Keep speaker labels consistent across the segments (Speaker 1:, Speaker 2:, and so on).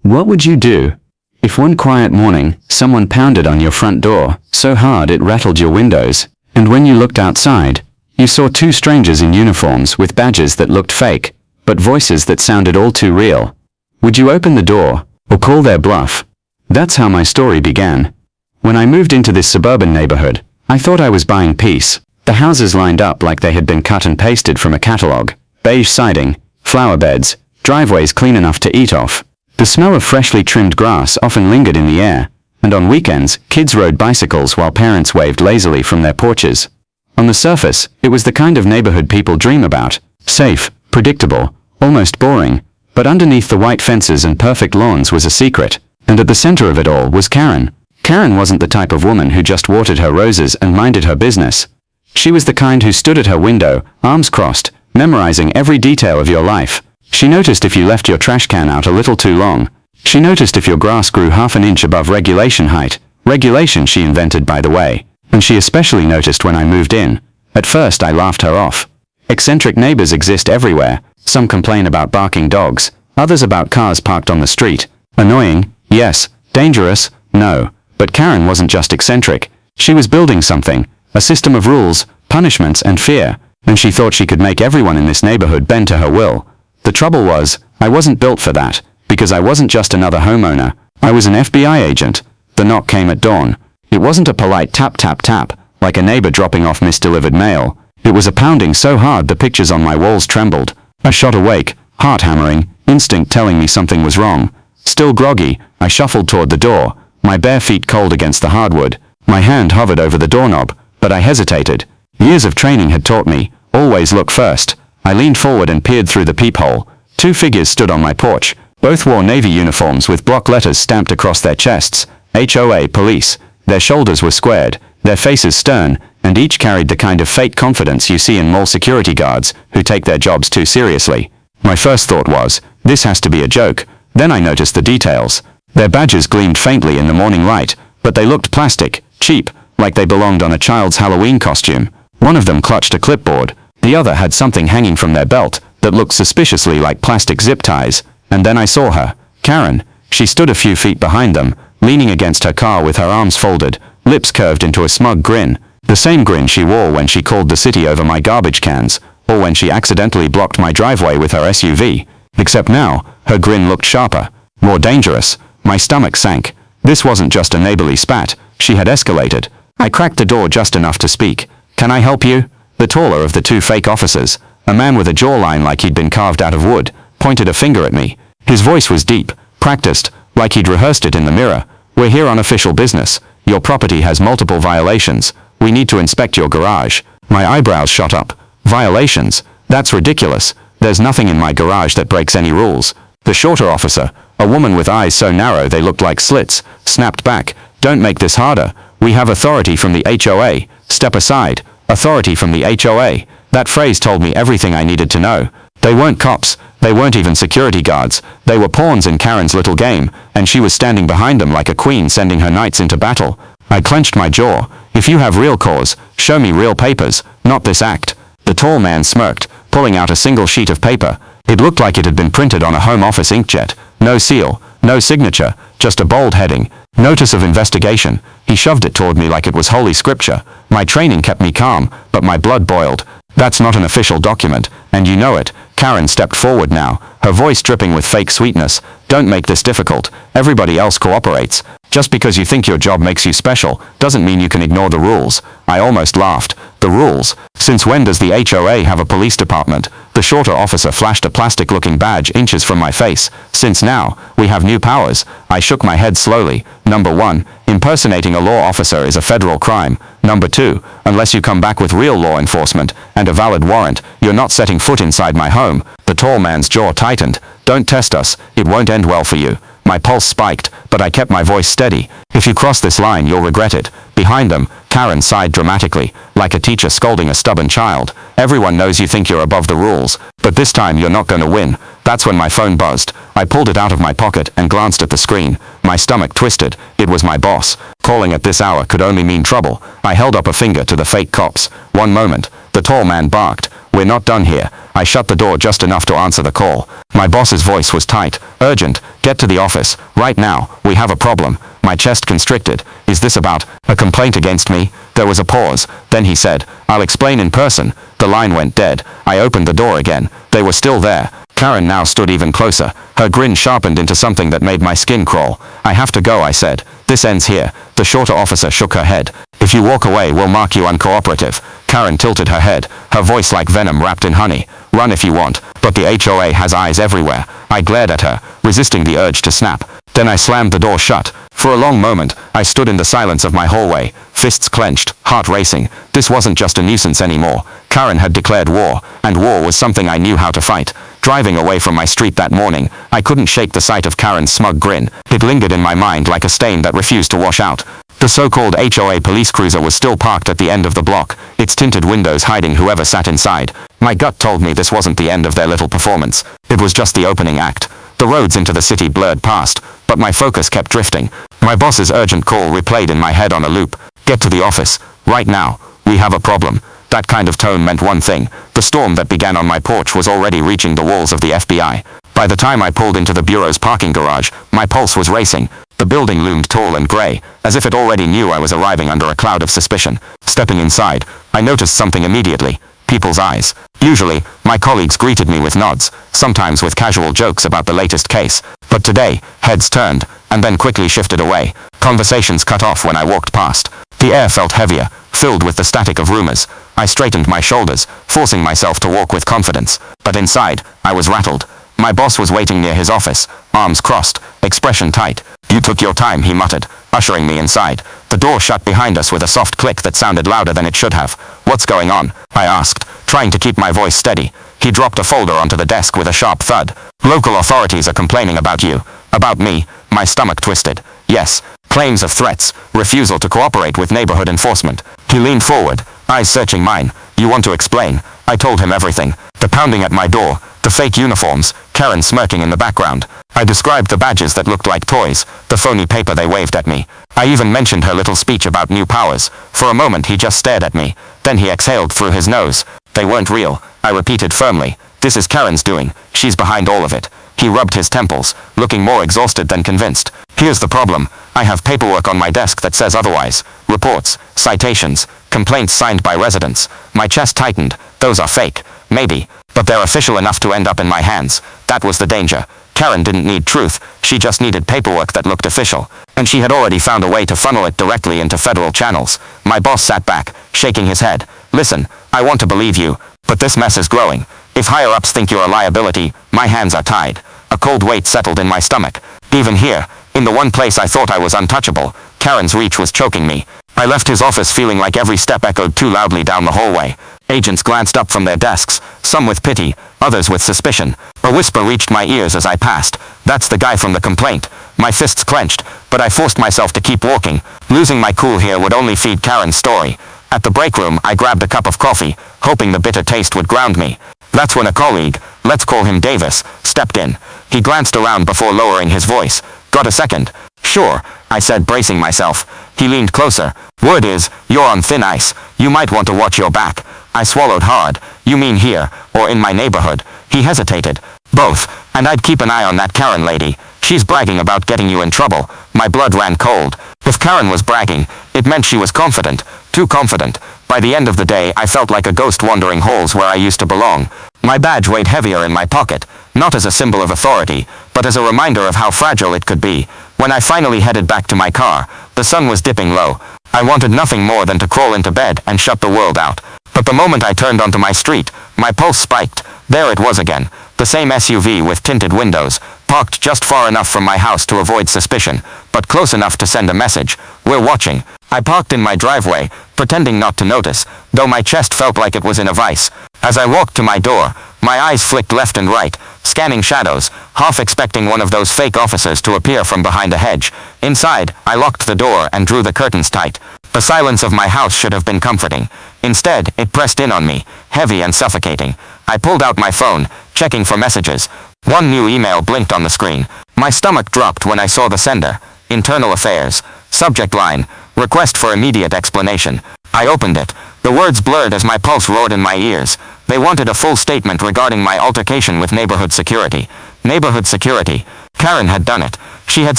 Speaker 1: What would you do if one quiet morning someone pounded on your front door so hard it rattled your windows, and when you looked outside, you saw two strangers in uniforms with badges that looked fake, but voices that sounded all too real? Would you open the door or call their bluff? That's how my story began. When I moved into this suburban neighborhood, I thought I was buying peace. The houses lined up like they had been cut and pasted from a catalog. Beige siding, flower beds, driveways clean enough to eat off. The smell of freshly trimmed grass often lingered in the air, and on weekends, kids rode bicycles while parents waved lazily from their porches. On the surface, it was the kind of neighborhood people dream about. Safe, predictable, almost boring, but underneath the white fences and perfect lawns was a secret, and at the center of it all was Karen. Karen wasn't the type of woman who just watered her roses and minded her business. She was the kind who stood at her window, arms crossed, memorizing every detail of your life. She noticed if you left your trash can out a little too long. She noticed if your grass grew half an inch above regulation height. Regulation she invented, by the way. And she especially noticed when I moved in. At first I laughed her off. Eccentric neighbors exist everywhere. Some complain about barking dogs, others about cars parked on the street. Annoying, yes. Dangerous, no. But Karen wasn't just eccentric. She was building something, a system of rules, punishments and fear, and she thought she could make everyone in this neighborhood bend to her will. The trouble was, I wasn't built for that, because I wasn't just another homeowner. I was an FBI agent. The knock came at dawn. It wasn't a polite tap tap tap, like a neighbor dropping off misdelivered mail. It was a pounding so hard the pictures on my walls trembled. I shot awake, heart hammering, instinct telling me something was wrong. Still groggy, I shuffled toward the door, my bare feet cold against the hardwood. My hand hovered over the doorknob, but I hesitated. Years of training had taught me, always look first. I leaned forward and peered through the peephole. Two figures stood on my porch. Both wore navy uniforms with block letters stamped across their chests. HOA Police. Their shoulders were squared, their faces stern, and each carried the kind of fake confidence you see in mall security guards who take their jobs too seriously. My first thought was, this has to be a joke. Then I noticed the details. Their badges gleamed faintly in the morning light, but they looked plastic, cheap, like they belonged on a child's Halloween costume. One of them clutched a clipboard. The other had something hanging from their belt that looked suspiciously like plastic zip ties. And then I saw her, Karen. She stood a few feet behind them, leaning against her car with her arms folded, lips curved into a smug grin. The same grin she wore when she called the city over my garbage cans, or when she accidentally blocked my driveway with her SUV. Except now, her grin looked sharper, more dangerous. My stomach sank. This wasn't just a neighborly spat. She had escalated. I cracked the door just enough to speak. "Can I help you?" The taller of the two fake officers, a man with a jawline like he'd been carved out of wood, pointed a finger at me. His voice was deep, practiced, like he'd rehearsed it in the mirror. "We're here on official business. Your property has multiple violations. We need to inspect your garage." My eyebrows shot up. Violations? That's ridiculous. There's nothing in my garage that breaks any rules. The shorter officer, a woman with eyes so narrow they looked like slits, snapped back. "Don't make this harder. We have authority from the HOA. Step aside. Authority from the HOA." That phrase told me everything I needed to know. They weren't cops. They weren't even security guards. They were pawns in Karen's little game, and she was standing behind them like a queen sending her knights into battle. I clenched my jaw. "If you have real cause, show me real papers, not this act." The tall man smirked, pulling out a single sheet of paper. It looked like it had been printed on a home office inkjet. No seal, no signature, just a bold heading. "Notice of investigation." He shoved it toward me like it was holy scripture. My training kept me calm, but my blood boiled. "That's not an official document, and you know it." Karen stepped forward now, her voice dripping with fake sweetness. "Don't make this difficult. Everybody else cooperates. Just because you think your job makes you special, doesn't mean you can ignore the rules." I almost laughed. "The rules? Since when does the HOA have a police department?" The shorter officer flashed a plastic-looking badge inches from my face. "Since now, we have new powers." I shook my head slowly. "Number 1, impersonating a law officer is a federal crime. Number 2, unless you come back with real law enforcement and a valid warrant, you're not setting foot inside my home." The tall man's jaw tightened. "Don't test us. It won't end well for you." My pulse spiked, but I kept my voice steady. "If you cross this line, you'll regret it."
Speaker 2: Behind them, Karen sighed dramatically, like a teacher scolding a stubborn child. Everyone knows you think you're above the rules, but this time you're not gonna win. That's when my phone buzzed. I pulled it out of my pocket and glanced at the screen. My stomach twisted. It was my boss. Calling at this hour could only mean trouble. I held up a finger to the fake cops. One moment. The tall man barked. "We're not done here." I shut the door just enough to answer the call. My boss's voice was tight. "Urgent. Get to the office. Right now. We have a problem." My chest constricted. "Is this about a complaint against me?" There was a pause. Then he said, "I'll explain in person." The line went dead. I opened the door again. They were still there. Karen now stood even closer. Her grin sharpened into something that made my skin crawl. "I have to go," I said. "This ends here." The shorter officer shook her head. "If you walk away, we'll mark you uncooperative." Karen tilted her head, her voice like venom wrapped in honey. "Run if you want, but the HOA has eyes everywhere." I glared at her, resisting the urge to snap. Then I slammed the door shut. For a long moment, I stood in the silence of my hallway, fists clenched, heart racing. This wasn't just a nuisance anymore. Karen had declared war, and war was something I knew how to fight. Driving away from my street that morning, I couldn't shake the sight of Karen's smug grin. It lingered in my mind like a stain that refused to wash out. The so-called HOA police cruiser was still parked at the end of the block, its tinted windows hiding whoever sat inside. My gut told me this wasn't the end of their little performance. It was just the opening act. The roads into the city blurred past, but my focus kept drifting. My boss's urgent call replayed in my head on a loop. "Get to the office. Right now. We have a problem." That kind of tone meant one thing. The storm that began on my porch was already reaching the walls of the FBI. By the time I pulled into the bureau's parking garage, my pulse was racing. The building loomed tall and grey, as if it already knew I was arriving under a cloud of suspicion. Stepping inside, I noticed something immediately. People's eyes. Usually, my colleagues greeted me with nods, sometimes with casual jokes about the latest case. But today, heads turned, and then quickly shifted away. Conversations cut off when I walked past. The air felt heavier, filled with the static of rumors. I straightened my shoulders, forcing myself to walk with confidence. But inside, I was rattled. My boss was waiting near his office, arms crossed, expression tight. "You took your time," he muttered, ushering me inside. The door shut behind us with a soft click that sounded louder than it should have. "What's going on?" I asked, trying to keep my voice steady. He dropped a folder onto the desk with a sharp thud. "Local authorities are complaining about you." "About me?" My stomach twisted. "Yes. Claims of threats, refusal to cooperate with neighborhood enforcement." He leaned forward, eyes searching mine. "You want to explain?" I told him everything. The pounding at my door, the fake uniforms, Karen smirking in the background. I described the badges that looked like toys, the phony paper they waved at me. I even mentioned her little speech about new powers. For a moment he just stared at me. Then he exhaled through his nose. "They weren't real," I repeated firmly. "This is Karen's doing. She's behind all of it." He rubbed his temples, looking more exhausted than convinced. "Here's the problem. I have paperwork on my desk that says otherwise. Reports, citations, complaints signed by residents." My chest tightened. "Those are fake. Maybe. But they're official enough to end up in my hands." That was the danger. Karen didn't need truth. She just needed paperwork that looked official. And she had already found a way to funnel it directly into federal channels. My boss sat back, shaking his head. "Listen, I want to believe you, but this mess is growing. If higher-ups think you're a liability, my hands are tied." A cold weight settled in my stomach. Even here, in the one place I thought I was untouchable, Karen's reach was choking me. I left his office feeling like every step echoed too loudly down the hallway. Agents glanced up from their desks, some with pity, others with suspicion. A whisper reached my ears as I passed. "That's the guy from the complaint." My fists clenched, but I forced myself to keep walking. Losing my cool here would only feed Karen's story. At the break room, I grabbed a cup of coffee, hoping the bitter taste would ground me. That's when a colleague, let's call him Davis, stepped in. He glanced around before lowering his voice. "Got a second?" "Sure," I said, bracing myself. He leaned closer. "Word is, you're on thin ice. You might want to watch your back." I swallowed hard. "You mean here, or in my neighborhood?" He hesitated. "Both, and I'd keep an eye on that Karen lady. She's bragging about getting you in trouble." My blood ran cold. If Karen was bragging, it meant she was confident. Too confident. By the end of the day, I felt like a ghost wandering halls where I used to belong. My badge weighed heavier in my pocket, not as a symbol of authority, but as a reminder of how fragile it could be. When I finally headed back to my car, the sun was dipping low. I wanted nothing more than to crawl into bed and shut the world out. But the moment I turned onto my street, my pulse spiked. There it was again. The same SUV with tinted windows, parked just far enough from my house to avoid suspicion, but close enough to send a message. "We're watching." I parked in my driveway, pretending not to notice, though my chest felt like it was in a vice. As I walked to my door, my eyes flicked left and right, scanning shadows, half expecting one of those fake officers to appear from behind a hedge. Inside, I locked the door and drew the curtains tight. The silence of my house should have been comforting. Instead, it pressed in on me, heavy and suffocating. I pulled out my phone, checking for messages. One new email blinked on the screen. My stomach dropped when I saw the sender. Internal Affairs. Subject line, request for immediate explanation. I opened it. The words blurred as my pulse roared in my ears. They wanted a full statement regarding my altercation with neighborhood security. Neighborhood security. Karen had done it. She had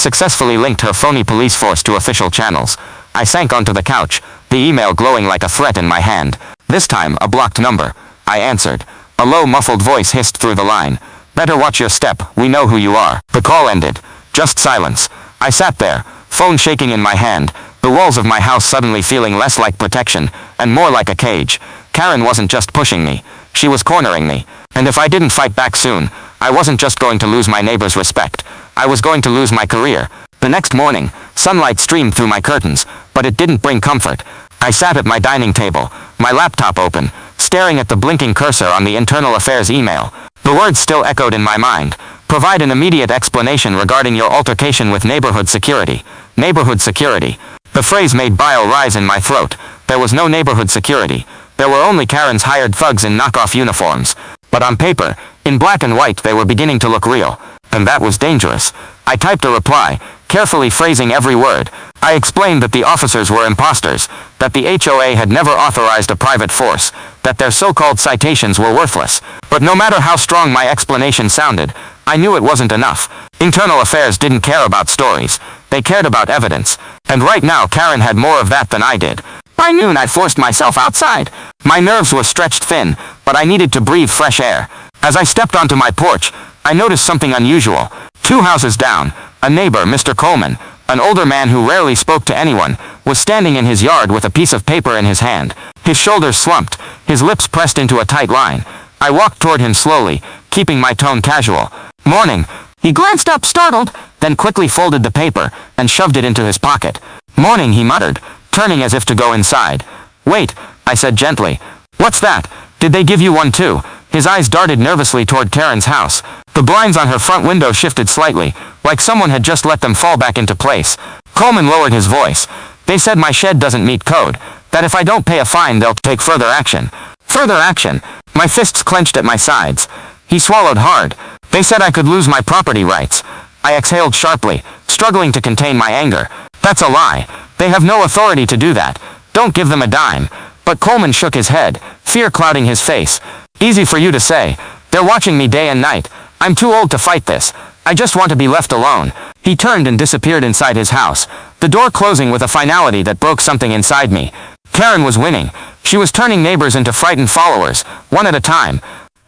Speaker 2: successfully linked her phony police force to official channels. I sank onto the couch, the email glowing like a threat in my hand. This time, a blocked number. I answered. A low, muffled voice hissed through the line. Better watch your step, we know who you are. The call ended. Just silence. I sat there, phone shaking in my hand, the walls of my house suddenly feeling less like protection, and more like a cage. Karen wasn't just pushing me. She was cornering me. And if I didn't fight back soon, I wasn't just going to lose my neighbor's respect. I was going to lose my career. The next morning, sunlight streamed through my curtains, but it didn't bring comfort. I sat at my dining table, my laptop open, staring at the blinking cursor on the Internal Affairs email. The words still echoed in my mind. Provide an immediate explanation regarding your altercation with neighborhood security. Neighborhood security. The phrase made bile rise in my throat. There was no neighborhood security. There were only Karen's hired thugs in knockoff uniforms. But on paper, in black and white, they were beginning to look real. And that was dangerous. I typed a reply, carefully phrasing every word. I explained that the officers were imposters, that the HOA had never authorized a private force, that their so-called citations were worthless. But no matter how strong my explanation sounded, I knew it wasn't enough. Internal Affairs didn't care about stories. They cared about evidence. And right now Karen had more of that than I did. By noon I forced myself outside. My nerves were stretched thin, but I needed to breathe fresh air. As I stepped onto my porch, I noticed something unusual. 2 houses down, a neighbor, Mr. Coleman, an older man who rarely spoke to anyone, was standing in his yard with a piece of paper in his hand. His shoulders slumped, his lips pressed into a tight line. I walked toward him slowly, keeping my tone casual. Morning. He glanced up, startled, then quickly folded the paper and shoved it into his pocket. Morning, he muttered, turning as if to go inside. Wait, I said gently. What's that? Did they give you one too? His eyes darted nervously toward Karen's house. The blinds on her front window shifted slightly, like someone had just let them fall back into place. Coleman lowered his voice. They said my shed doesn't meet code, that if I don't pay a fine they'll take further action. Further action? My fists clenched at my sides. He swallowed hard. They said I could lose my property rights. I exhaled sharply, struggling to contain my anger. That's a lie. They have no authority to do that. Don't give them a dime. But Coleman shook his head, fear clouding his face. Easy for you to say. They're watching me day and night. I'm too old to fight this. I just want to be left alone. He turned and disappeared inside his house, the door closing with a finality that broke something inside me. Karen was winning. She was turning neighbors into frightened followers, one at a time.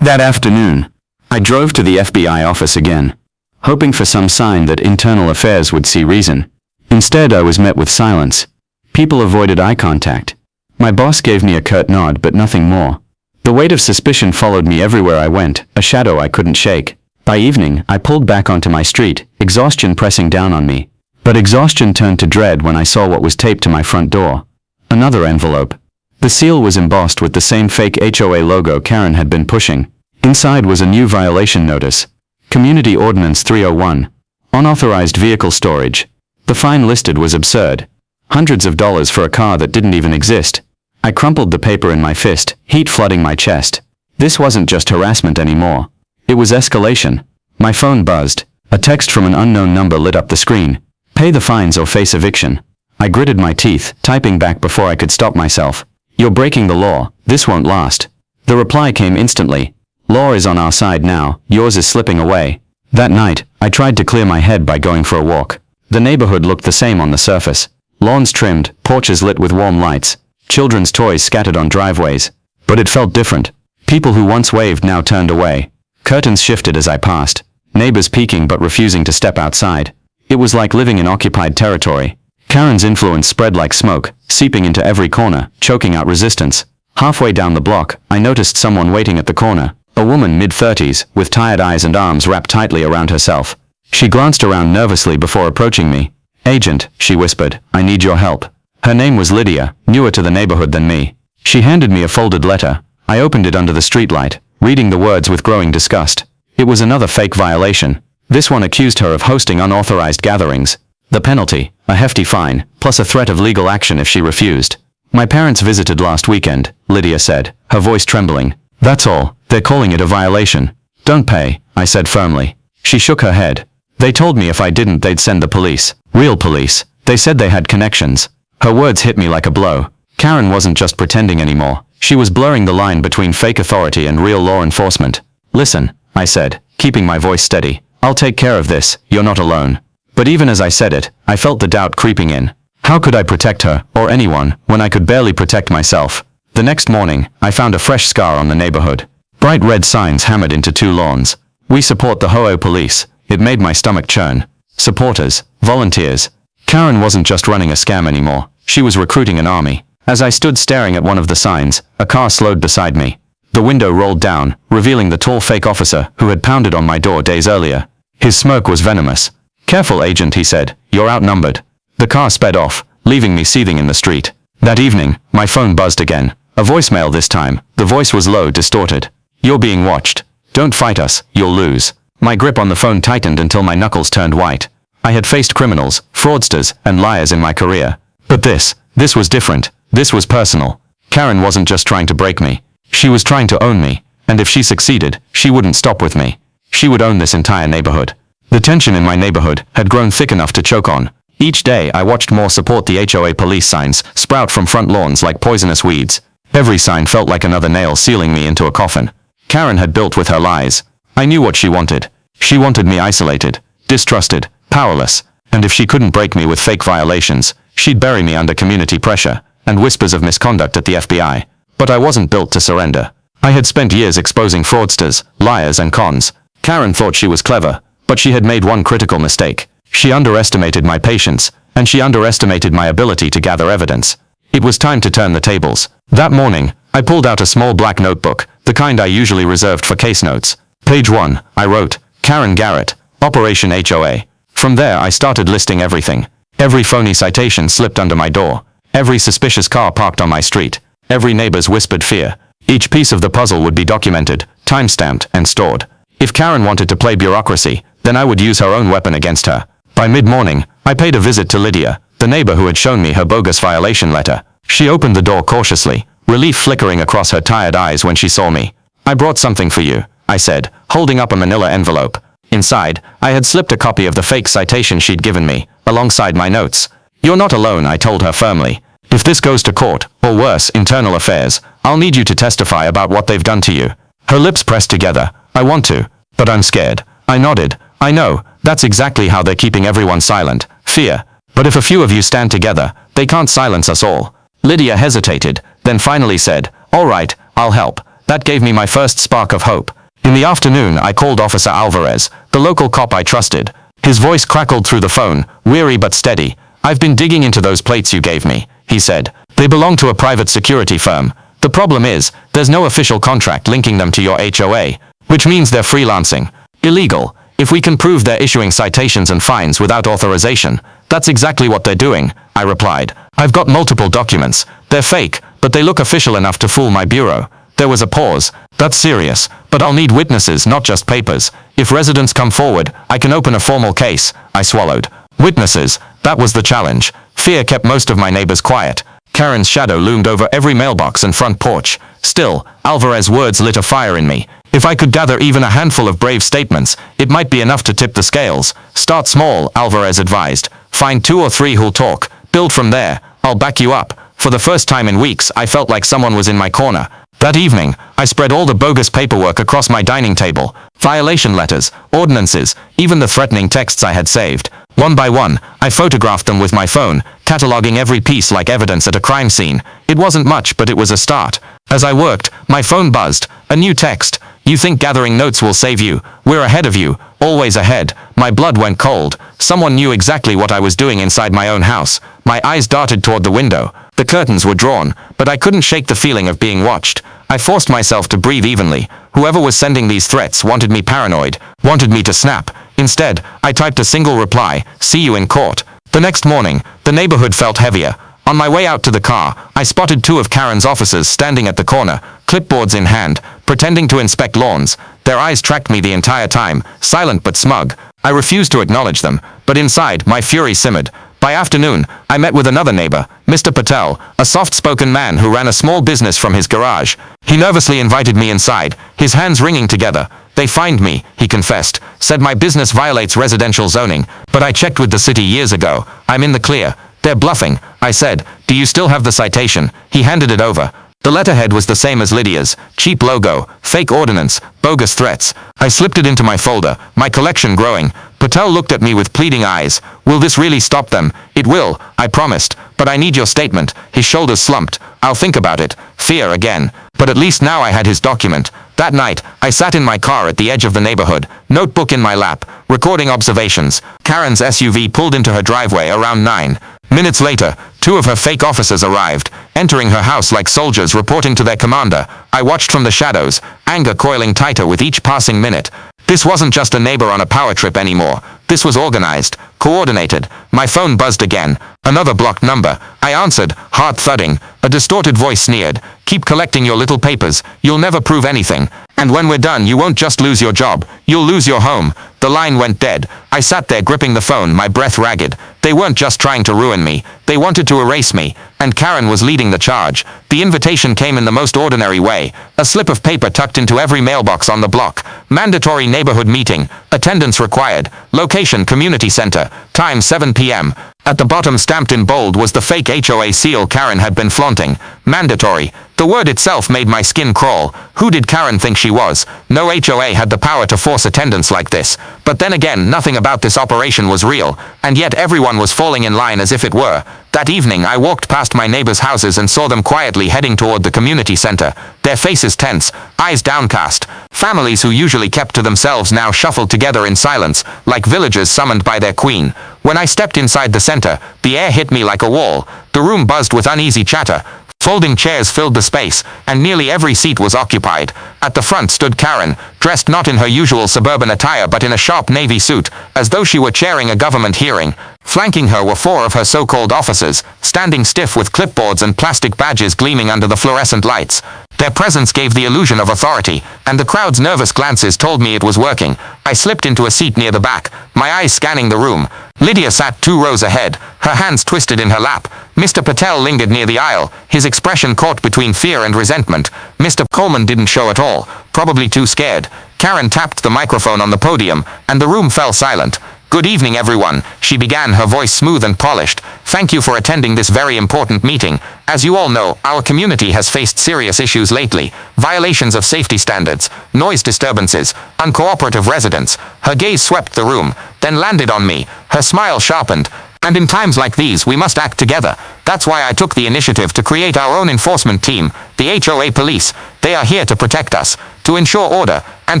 Speaker 1: That afternoon, I drove to the FBI office again, hoping for some sign that Internal Affairs would see reason. Instead, I was met with silence. People avoided eye contact. My boss gave me a curt nod, but nothing more. The weight of suspicion followed me everywhere I went, a shadow I couldn't shake. By evening, I pulled back onto my street, exhaustion pressing down on me. But exhaustion turned to dread when I saw what was taped to my front door. Another envelope. The seal was embossed with the same fake HOA logo Karen had been pushing. Inside was a new violation notice. Community Ordinance 301. Unauthorized vehicle storage. The fine listed was absurd. Hundreds of dollars for a car that didn't even exist. I crumpled the paper in my fist, heat flooding my chest. This wasn't just harassment anymore. It was escalation. My phone buzzed. A text from an unknown number lit up the screen. Pay the fines or face eviction. I gritted my teeth, typing back before I could stop myself. You're breaking the law. This won't last. The reply came instantly. Law is on our side now. Yours is slipping away. That night, I tried to clear my head by going for a walk. The neighborhood looked the same on the surface. Lawns trimmed, porches lit with warm lights. Children's toys scattered on driveways. But it felt different. People who once waved now turned away. Curtains shifted as I passed. Neighbors peeking but refusing to step outside. It was like living in occupied territory. Karen's influence spread like smoke, seeping into every corner, choking out resistance. Halfway down the block, I noticed someone waiting at the corner. A woman mid-30s, with tired eyes and arms wrapped tightly around herself. She glanced around nervously before approaching me. Agent, she whispered, I need your help. Her name was Lydia, newer to the neighborhood than me. She handed me a folded letter. I opened it under the streetlight, reading the words with growing disgust. It was another fake violation. This one accused her of hosting unauthorized gatherings. The penalty, a hefty fine, plus a threat of legal action if she refused. My parents visited last weekend, Lydia said, her voice trembling. That's all, they're calling it a violation. Don't pay, I said firmly. She shook her head. They told me if I didn't they'd send the police. Real police. They said they had connections. Her words hit me like a blow. Karen wasn't just pretending anymore. She was blurring the line between fake authority and real law enforcement. Listen, I said, keeping my voice steady. I'll take care of this, you're not alone. But even as I said it, I felt the doubt creeping in. How could I protect her, or anyone, when I could barely protect myself? The next morning, I found a fresh scar on the neighborhood. Bright red signs hammered into 2 lawns. We support the HOA police. It made my stomach churn. Supporters, volunteers. Karen wasn't just running a scam anymore. She was recruiting an army. As I stood staring at one of the signs, a car slowed beside me. The window rolled down, revealing the tall fake officer who had pounded on my door days earlier. His smirk was venomous. Careful, agent, he said. You're outnumbered. The car sped off, leaving me seething in the street. That evening, my phone buzzed again. A voicemail this time. The voice was low, distorted. You're being watched. Don't fight us, you'll lose. My grip on the phone tightened until my knuckles turned white. I had faced criminals, fraudsters, and liars in my career. But this was different. This was personal. Karen wasn't just trying to break me. She was trying to own me. And if she succeeded, she wouldn't stop with me. She would own this entire neighborhood. The tension in my neighborhood had grown thick enough to choke on. Each day I watched more support the HOA police signs sprout from front lawns like poisonous weeds. Every sign felt like another nail sealing me into a coffin. Karen had built with her lies. I knew what she wanted. She wanted me isolated, distrusted, powerless, and if she couldn't break me with fake violations, she'd bury me under community pressure and whispers of misconduct at the FBI. But I wasn't built to surrender. I had spent years exposing fraudsters, liars, and cons. Karen thought she was clever, but she had made one critical mistake. She underestimated my patience, and she underestimated my ability to gather evidence. It was time to turn the tables. That morning, I pulled out a small black notebook, the kind I usually reserved for case notes. Page 1, I wrote, Karen Garrett, Operation HOA. From there I started listing everything. Every phony citation slipped under my door. Every suspicious car parked on my street. Every neighbor's whispered fear. Each piece of the puzzle would be documented, time-stamped, and stored. If Karen wanted to play bureaucracy, then I would use her own weapon against her. By mid-morning, I paid a visit to Lydia, the neighbor who had shown me her bogus violation letter. She opened the door cautiously, relief flickering across her tired eyes when she saw me. I brought something for you, I said, holding up a manila envelope. Inside, I had slipped a copy of the fake citation she'd given me, alongside my notes. You're not alone, I told her firmly. If this goes to court, or worse, internal affairs, I'll need you to testify about what they've done to you. Her lips pressed together. I want to, but I'm scared. I nodded. I know, that's exactly how they're keeping everyone silent. Fear. But if a few of you stand together, they can't silence us all. Lydia hesitated, then finally said, all right, I'll help. That gave me my first spark of hope. In the afternoon, I called Officer Alvarez, the local cop I trusted. His voice crackled through the phone, weary but steady. I've been digging into those plates you gave me, he said. They belong to a private security firm. The problem is, there's no official contract linking them to your HOA, which means they're freelancing. Illegal. If we can prove they're issuing citations and fines without authorization, that's exactly what they're doing, I replied. I've got multiple documents. They're fake, but they look official enough to fool my bureau. There was a pause. That's serious, but I'll need witnesses, not just papers. If residents come forward, I can open a formal case, I swallowed. Witnesses, that was the challenge. Fear kept most of my neighbors quiet. Karen's shadow loomed over every mailbox and front porch. Still, Alvarez's words lit a fire in me. If I could gather even a handful of brave statements, it might be enough to tip the scales. Start small, Alvarez advised. Find 2 or 3 who'll talk. Build from there. I'll back you up. For the first time in weeks, I felt like someone was in my corner. That evening, I spread all the bogus paperwork across my dining table. Violation letters, ordinances, even the threatening texts I had saved. One by one, I photographed them with my phone, cataloging every piece like evidence at a crime scene. It wasn't much, but it was a start. As I worked, my phone buzzed. A new text. You think gathering notes will save you? We're ahead of you. Always ahead. My blood went cold. Someone knew exactly what I was doing inside my own house. My eyes darted toward the window. The curtains were drawn, but I couldn't shake the feeling of being watched. I forced myself to breathe evenly. Whoever was sending these threats wanted me paranoid, wanted me to snap. Instead, I typed a single reply, see you in court. The next morning, the neighborhood felt heavier. On my way out to the car, I spotted 2 of Karen's officers standing at the corner, clipboards in hand, pretending to inspect lawns. Their eyes tracked me the entire time, silent but smug. I refused to acknowledge them,
Speaker 2: but inside, my fury simmered. By afternoon, I met with another neighbor, Mr. Patel, a soft-spoken man who ran a small business from his garage. He nervously invited me inside, his hands wringing together. They fined me, he confessed, said my business violates residential zoning, but I checked with the city years ago. I'm in the clear. They're bluffing, I said. Do you still have the citation? He handed it over. The letterhead was the same as Lydia's. Cheap logo, fake ordinance, bogus threats. I slipped it into my folder, my collection growing. Patel looked at me with pleading eyes. Will this really stop them? It will, I promised. But I need your statement. His shoulders slumped. I'll think about it. Fear again. But at least now I had his document. That night, I sat in my car at the edge of the neighborhood, notebook in my lap, recording observations. Karen's SUV pulled into her driveway around 9. Minutes later, 2 of her fake officers arrived, entering her house like soldiers reporting to their commander. I watched from the shadows, anger coiling tighter with each passing minute. This wasn't just a neighbor on a power trip anymore. This was organized, coordinated. My phone buzzed again. Another blocked number. I answered, heart thudding. A distorted voice sneered. Keep collecting your little papers. You'll never prove anything. And when we're done, you won't just lose your job. You'll lose your home. The line went dead. I sat there gripping the phone, my breath ragged. They weren't just trying to ruin me. They wanted to erase me. And Karen was leading the charge. The invitation came in the most ordinary way. A slip of paper tucked into every mailbox on the block. Mandatory neighborhood meeting. Attendance required. Location community center. Time 7 p.m. At the bottom, stamped in bold, was the fake HOA seal Karen had been flaunting. Mandatory. The word itself made my skin crawl. Who did Karen think she was? No HOA had the power to force attendance like this. But then again, nothing about this operation was real, and yet everyone was falling in line as if it were. That evening, I walked past my neighbors' houses and saw them quietly heading toward the community center, their faces tense, eyes downcast. Families who usually kept to themselves now shuffled together in silence, like villagers summoned by their queen. When I stepped inside the center, the air hit me like a wall. The room buzzed with uneasy chatter. Folding chairs filled the space, and nearly every seat was occupied. At the front stood Karen, dressed not in her usual suburban attire but in a sharp navy suit, as though she were chairing a government hearing. Flanking her were 4 of her so-called officers, standing stiff with clipboards and plastic badges gleaming under the fluorescent lights. Their presence gave the illusion of authority, and the crowd's nervous glances told me it was working. I slipped into a seat near the back, my eyes scanning the room. Lydia sat 2 rows ahead, her hands twisted in her lap. Mr. Patel lingered near the aisle, his expression caught between fear and resentment. Mr. Coleman didn't show at all, probably too scared. Karen tapped the microphone on the podium, and the room fell silent. Good evening, everyone, she began, her voice smooth and polished. Thank you for attending this very important meeting. As you all know, our community has faced serious issues lately. Violations of safety standards, noise disturbances, uncooperative residents. Her gaze swept the room, then landed on me. Her smile sharpened. And in times like these, we must act together. That's why I took the initiative to create our own enforcement team, the HOA Police. They are here to protect us, to ensure order, and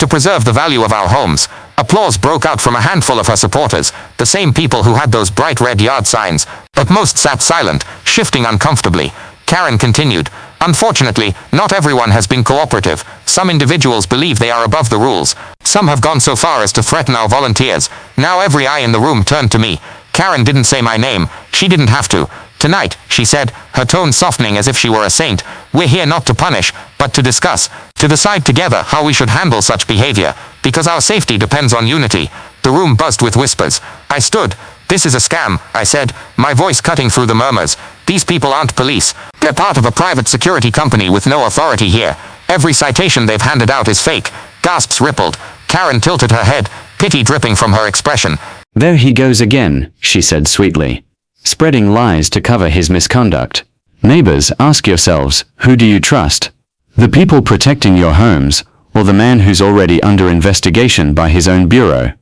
Speaker 2: to preserve the value of our homes. Applause broke out from a handful of her supporters, the same people who had those bright red yard signs, but most sat silent, shifting uncomfortably. Karen continued, unfortunately, not everyone has been cooperative. Some individuals believe they are above the rules. Some have gone so far as to threaten our volunteers. Now every eye in the room turned to me. Karen didn't say my name. She didn't have to. Tonight, she said, her tone softening as if she were a saint, we're here not to punish, but to discuss, to decide together how we should handle such behavior, because our safety depends on unity. The room buzzed with whispers. I stood. This is a scam, I said, my voice cutting through the murmurs. These people aren't police. They're part of a private security company with no authority here. Every citation they've handed out is fake. Gasps rippled. Karen tilted her head, pity dripping from her expression.
Speaker 1: There he goes again, she said sweetly, spreading lies to cover his misconduct. Neighbors, ask yourselves, who do you trust? The people protecting your homes, or the man who's already under investigation by his own bureau?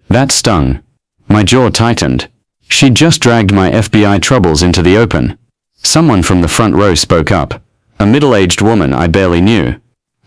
Speaker 1: That stung. My jaw tightened. She'd just dragged my FBI troubles into the open. Someone from the front row spoke up, a middle-aged woman I barely knew.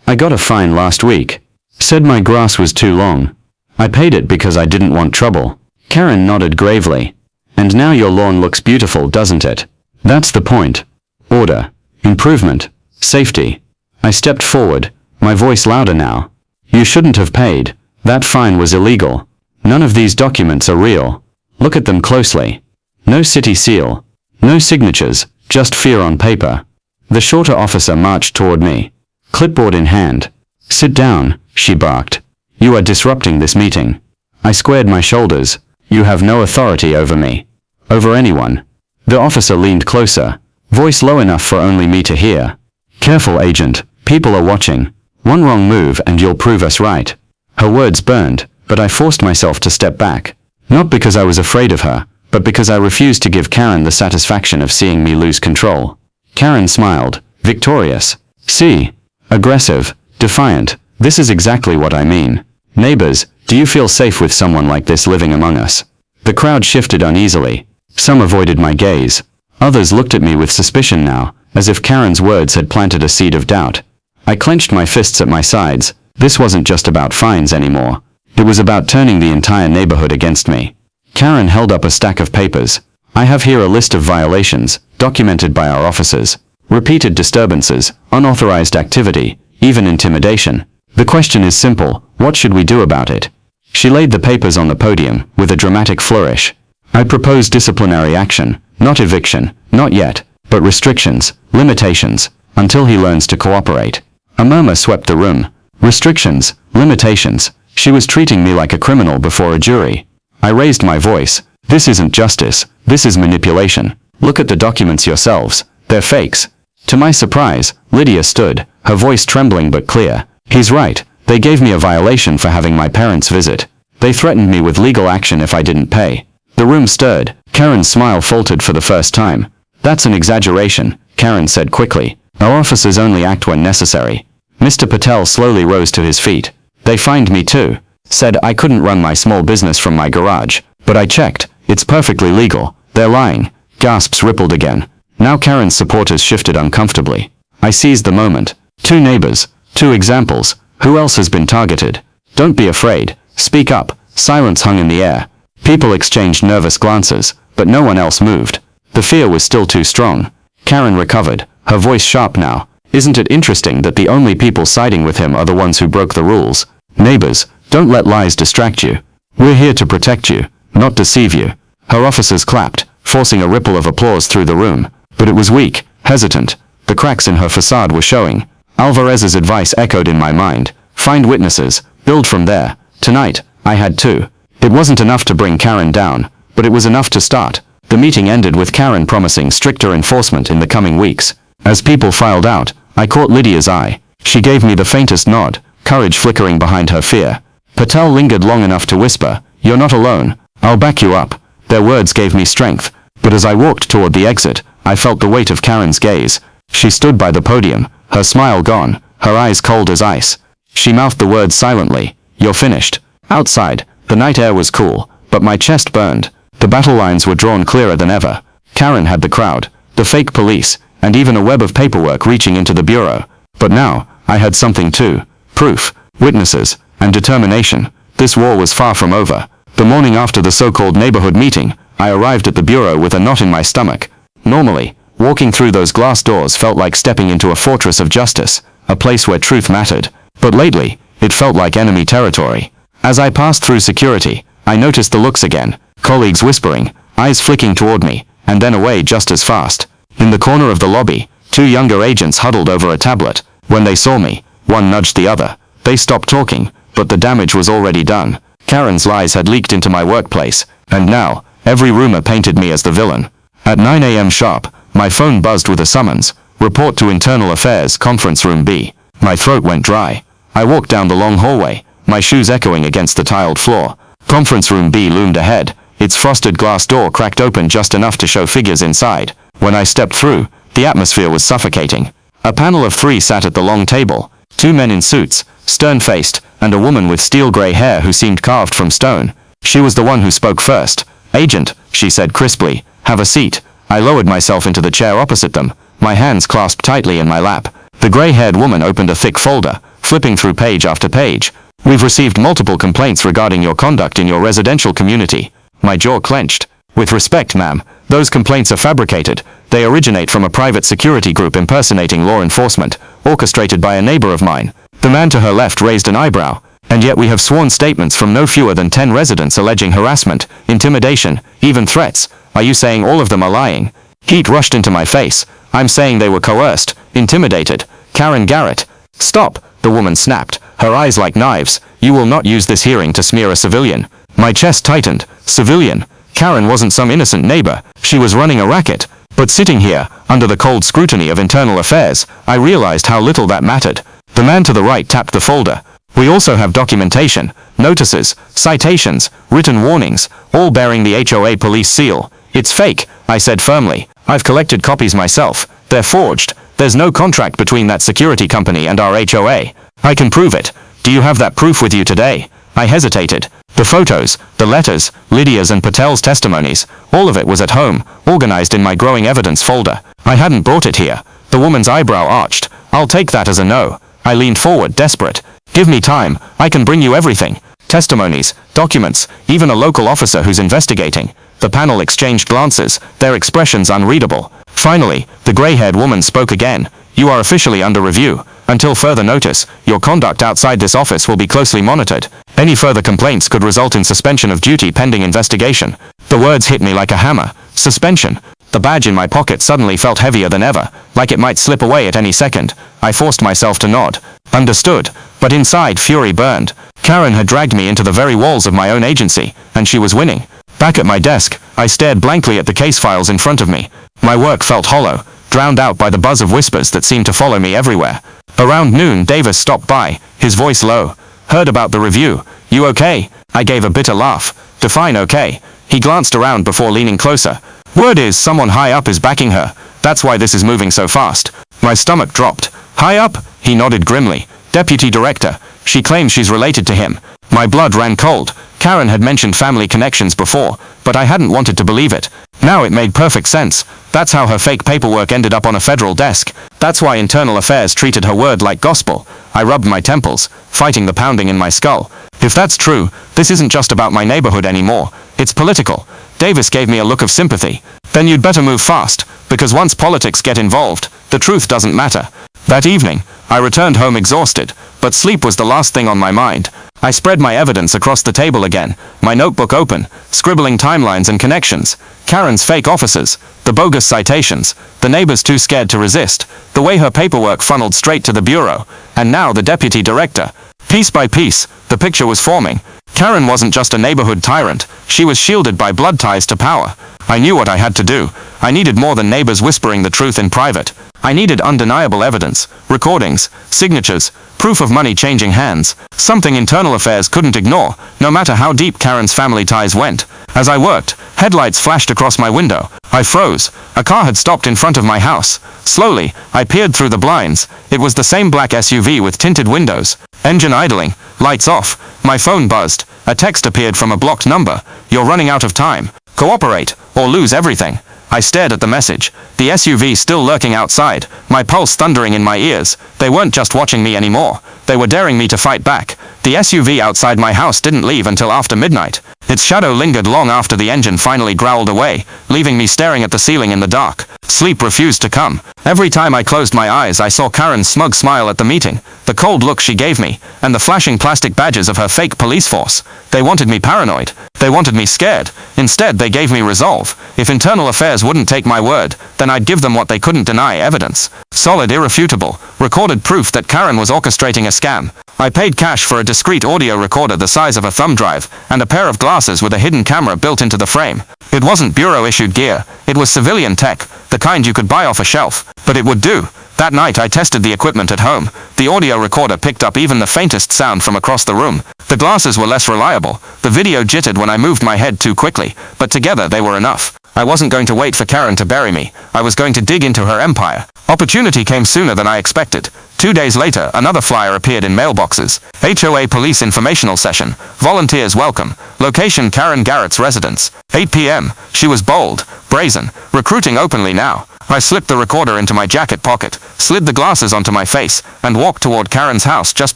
Speaker 1: I got a fine last week. Said my grass was too long. I paid it because I didn't want trouble. Karen nodded gravely. And now your lawn looks beautiful, doesn't it? That's the point. Order, improvement, safety. I stepped forward, my voice louder now. You shouldn't have paid. That fine was illegal. None of these documents are real. Look at them closely. No city seal. No signatures, just fear on paper. The shorter officer marched toward me, clipboard in hand. Sit down, she barked. You are disrupting this meeting. I squared my shoulders. You have no authority over me. Over anyone. The officer leaned closer, voice low enough for only me to hear. Careful, agent. People are watching. One wrong move and you'll prove us right. Her words burned, but I forced myself to step back. Not because I was afraid of her, but because I refused to give Karen the satisfaction of seeing me lose control. Karen smiled, victorious. See? Aggressive, defiant. This is exactly what I mean. Neighbors, do you feel safe with someone like this living among us? The crowd shifted uneasily. Some avoided my gaze. Others looked at me with suspicion now, as if Karen's words had planted a seed of doubt. I clenched my fists at my sides. This wasn't just about fines anymore. It was about turning the entire neighborhood against me. Karen held up a stack of papers. I have here a list of violations, documented by our officers. Repeated disturbances, unauthorized activity, even intimidation. The question is simple, what should we do about it? She laid the papers on the podium, with a dramatic flourish. I propose disciplinary action, not eviction, not yet, but restrictions, limitations, until he learns to cooperate. A murmur swept the room. Restrictions, limitations. She was treating me like a criminal before a jury. I raised my voice. This isn't justice, this is manipulation. Look at the documents yourselves. They're fakes. To my surprise, Lydia stood, her voice trembling but clear. He's right. They gave me a violation for having my parents visit. They threatened me with legal action if I didn't pay. The room stirred. Karen's smile faltered for the first time. That's an exaggeration, Karen said quickly. Our officers only act when necessary. Mr. Patel slowly rose to his feet. They fined me too. Said I couldn't run my small business from my garage. But I checked. It's perfectly legal. They're lying. Gasps rippled again. Now Karen's supporters shifted uncomfortably. I seized the moment. 2 neighbors. 2 examples. Who else has been targeted? Don't be afraid. Speak up. Silence hung in the air. People exchanged nervous glances, but no one else moved. The fear was still too strong. Karen recovered, her voice sharp now. Isn't it interesting that the only people siding with him are the ones who broke the rules? Neighbors, don't let lies distract you. We're here to protect you, not deceive you. Her officers clapped, forcing a ripple of applause through the room. But it was weak, hesitant. The cracks in her facade were showing. Alvarez's advice echoed in my mind. Find witnesses, build from there. Tonight, I had 2. It wasn't enough to bring Karen down, but it was enough to start. The meeting ended with Karen promising stricter enforcement in the coming weeks. As people filed out, I caught Lydia's eye. She gave me the faintest nod, courage flickering behind her fear. Patel lingered long enough to whisper, "You're not alone. I'll back you up." Their words gave me strength, but as I walked toward the exit, I felt the weight of Karen's gaze. She stood by the podium, her smile gone, her eyes cold as ice. She mouthed the words silently, "You're finished." Outside, the night air was cool, but my chest burned. The battle lines were drawn clearer than ever. Karen had the crowd, the fake police, and even a web of paperwork reaching into the bureau. But now, I had something too. Proof, witnesses, and determination. This war was far from over. The morning after the so-called neighborhood meeting, I arrived at the bureau with a knot in my stomach. Normally, walking through those glass doors felt like stepping into a fortress of justice, a place where truth mattered. But lately, it felt like enemy territory. As I passed through security, I noticed the looks again, colleagues whispering, eyes flicking toward me, and then away just as fast. In the corner of the lobby, 2 younger agents huddled over a tablet. When they saw me, one nudged the other. They stopped talking, but the damage was already done. Karen's lies had leaked into my workplace, and now, every rumor painted me as the villain. At 9 a.m. sharp, my phone buzzed with a summons. Report to Internal Affairs, Conference Room B. My throat went dry. I walked down the long hallway, my shoes echoing against the tiled floor. Conference Room B loomed ahead, its frosted glass door cracked open just enough to show figures inside. When I stepped through, the atmosphere was suffocating. A panel of 3 sat at the long table, 2 men in suits, stern-faced, and a woman with steel-gray hair who seemed carved from stone. She was the one who spoke first. "Agent," she said crisply, "have a seat." I lowered myself into the chair opposite them, my hands clasped tightly in my lap. The gray-haired woman opened a thick folder, flipping through page after page. "We've received multiple complaints regarding your conduct in your residential community." My jaw clenched. "With respect, ma'am, those complaints are fabricated. They originate from a private security group impersonating law enforcement, orchestrated by a neighbor of mine." The man to her left raised an eyebrow. "And yet we have sworn statements from no fewer than 10 residents alleging harassment, intimidation, even threats. Are you saying all of them are lying?" Heat rushed into my face. "I'm saying they were coerced, intimidated. Karen Garrett." "Stop," the woman snapped, her eyes like knives. "You will not use this hearing to smear a civilian."
Speaker 2: My chest tightened. Civilian. Karen wasn't some innocent neighbor. She was running a racket. But sitting here, under the cold scrutiny of internal affairs, I realized how little that mattered. The man to the right tapped the folder. We also have documentation, notices, citations, written warnings, all bearing the HOA police seal. It's fake, I said firmly. I've collected copies myself. They're forged. There's no contract between that security company and our HOA. I can prove it. Do you have that proof with you today? I hesitated. The photos, the letters, Lydia's and Patel's testimonies, all of it was at home, organized in my growing evidence folder. I hadn't brought it here. The woman's eyebrow arched. I'll take that as a no. I leaned forward, desperate. Give me time. I can bring you everything. Testimonies, documents, even a local officer who's investigating. The panel exchanged glances, their expressions unreadable. Finally, the gray-haired woman spoke again. You are officially under review. Until further notice, your conduct outside this office will be closely monitored. Any further complaints could result in suspension of duty pending investigation. The words hit me like a hammer. Suspension. The badge in my pocket suddenly felt heavier than ever, like it might slip away at any second. I forced myself to nod. Understood. But inside, fury burned. Karen had dragged me into the very walls of my own agency, and she was winning. Back at my desk, I stared blankly at the case files in front of me. My work felt hollow, drowned out by the buzz of whispers that seemed to follow me everywhere. Around noon, Davis stopped by, his voice low. Heard about the review. You okay? I gave a bitter laugh. Define okay. He glanced around before leaning closer. Word is someone high up is backing her. That's why this is moving so fast. My stomach dropped. High up? He nodded grimly. Deputy director. She claims she's related to him. My blood ran cold. Karen had mentioned family connections before, but I hadn't wanted to believe it. Now it made perfect sense. That's how her fake paperwork ended up on a federal desk. That's why internal affairs treated her word like gospel. I rubbed my temples, fighting the pounding in my skull. If that's true, this isn't just about my neighborhood anymore. It's political. Davis gave me a look of sympathy. Then you'd better move fast, because once politics get involved, the truth doesn't matter. That evening, I returned home exhausted, but sleep was the last thing on my mind. I spread my evidence across the table again, my notebook open, scribbling timelines and connections. Karen's fake officers, the bogus citations, the neighbors too scared to resist, the way her paperwork funneled straight to the bureau, and now the deputy director. Piece by piece, the picture was forming. Karen wasn't just a neighborhood tyrant, she was shielded by blood ties to power. I knew what I had to do. I needed more than neighbors whispering the truth in private. I needed undeniable evidence, recordings, signatures, proof of money changing hands, something internal affairs couldn't ignore, no matter how deep Karen's family ties went. As I worked, headlights flashed across my window. I froze. A car had stopped in front of my house. Slowly, I peered through the blinds. It was the same black SUV with tinted windows. Engine idling. Lights off. My phone buzzed. A text appeared from a blocked number. You're running out of time. Cooperate, or lose everything. I stared at the message. The SUV still lurking outside, my pulse thundering in my ears. They weren't just watching me anymore. They were daring me to fight back. The SUV outside my house didn't leave until after midnight. Its shadow lingered long after the engine finally growled away, leaving me staring at the ceiling in the dark. Sleep refused to come. Every time I closed my eyes, I saw Karen's smug smile at the meeting, the cold look she gave me, and the flashing plastic badges of her fake police force. They wanted me paranoid. They wanted me scared. Instead, they gave me resolve. If internal affairs wouldn't take my word, then I'd give them what they couldn't deny: evidence. Solid, irrefutable, recorded proof that Karen was orchestrating a scam. I paid cash for a discreet audio recorder the size of a thumb drive, and a pair of glasses with a hidden camera built into the frame. It wasn't bureau-issued gear. It was civilian tech, the kind you could buy off a shelf. But it would do. That night I tested the equipment at home. The audio recorder picked up even the faintest sound from across the room. The glasses were less reliable. The video jittered when I moved my head too quickly, but together they were enough. I wasn't going to wait for Karen to bury me. I was going to dig into her empire. Opportunity came sooner than I expected. 2 days later, another flyer appeared in mailboxes. HOA Police Informational Session. Volunteers welcome. Location: Karen Garrett's residence. 8 p.m. She was bold, brazen, recruiting openly now. I slipped the recorder into my jacket pocket, slid the glasses onto my face, and walked toward Karen's house just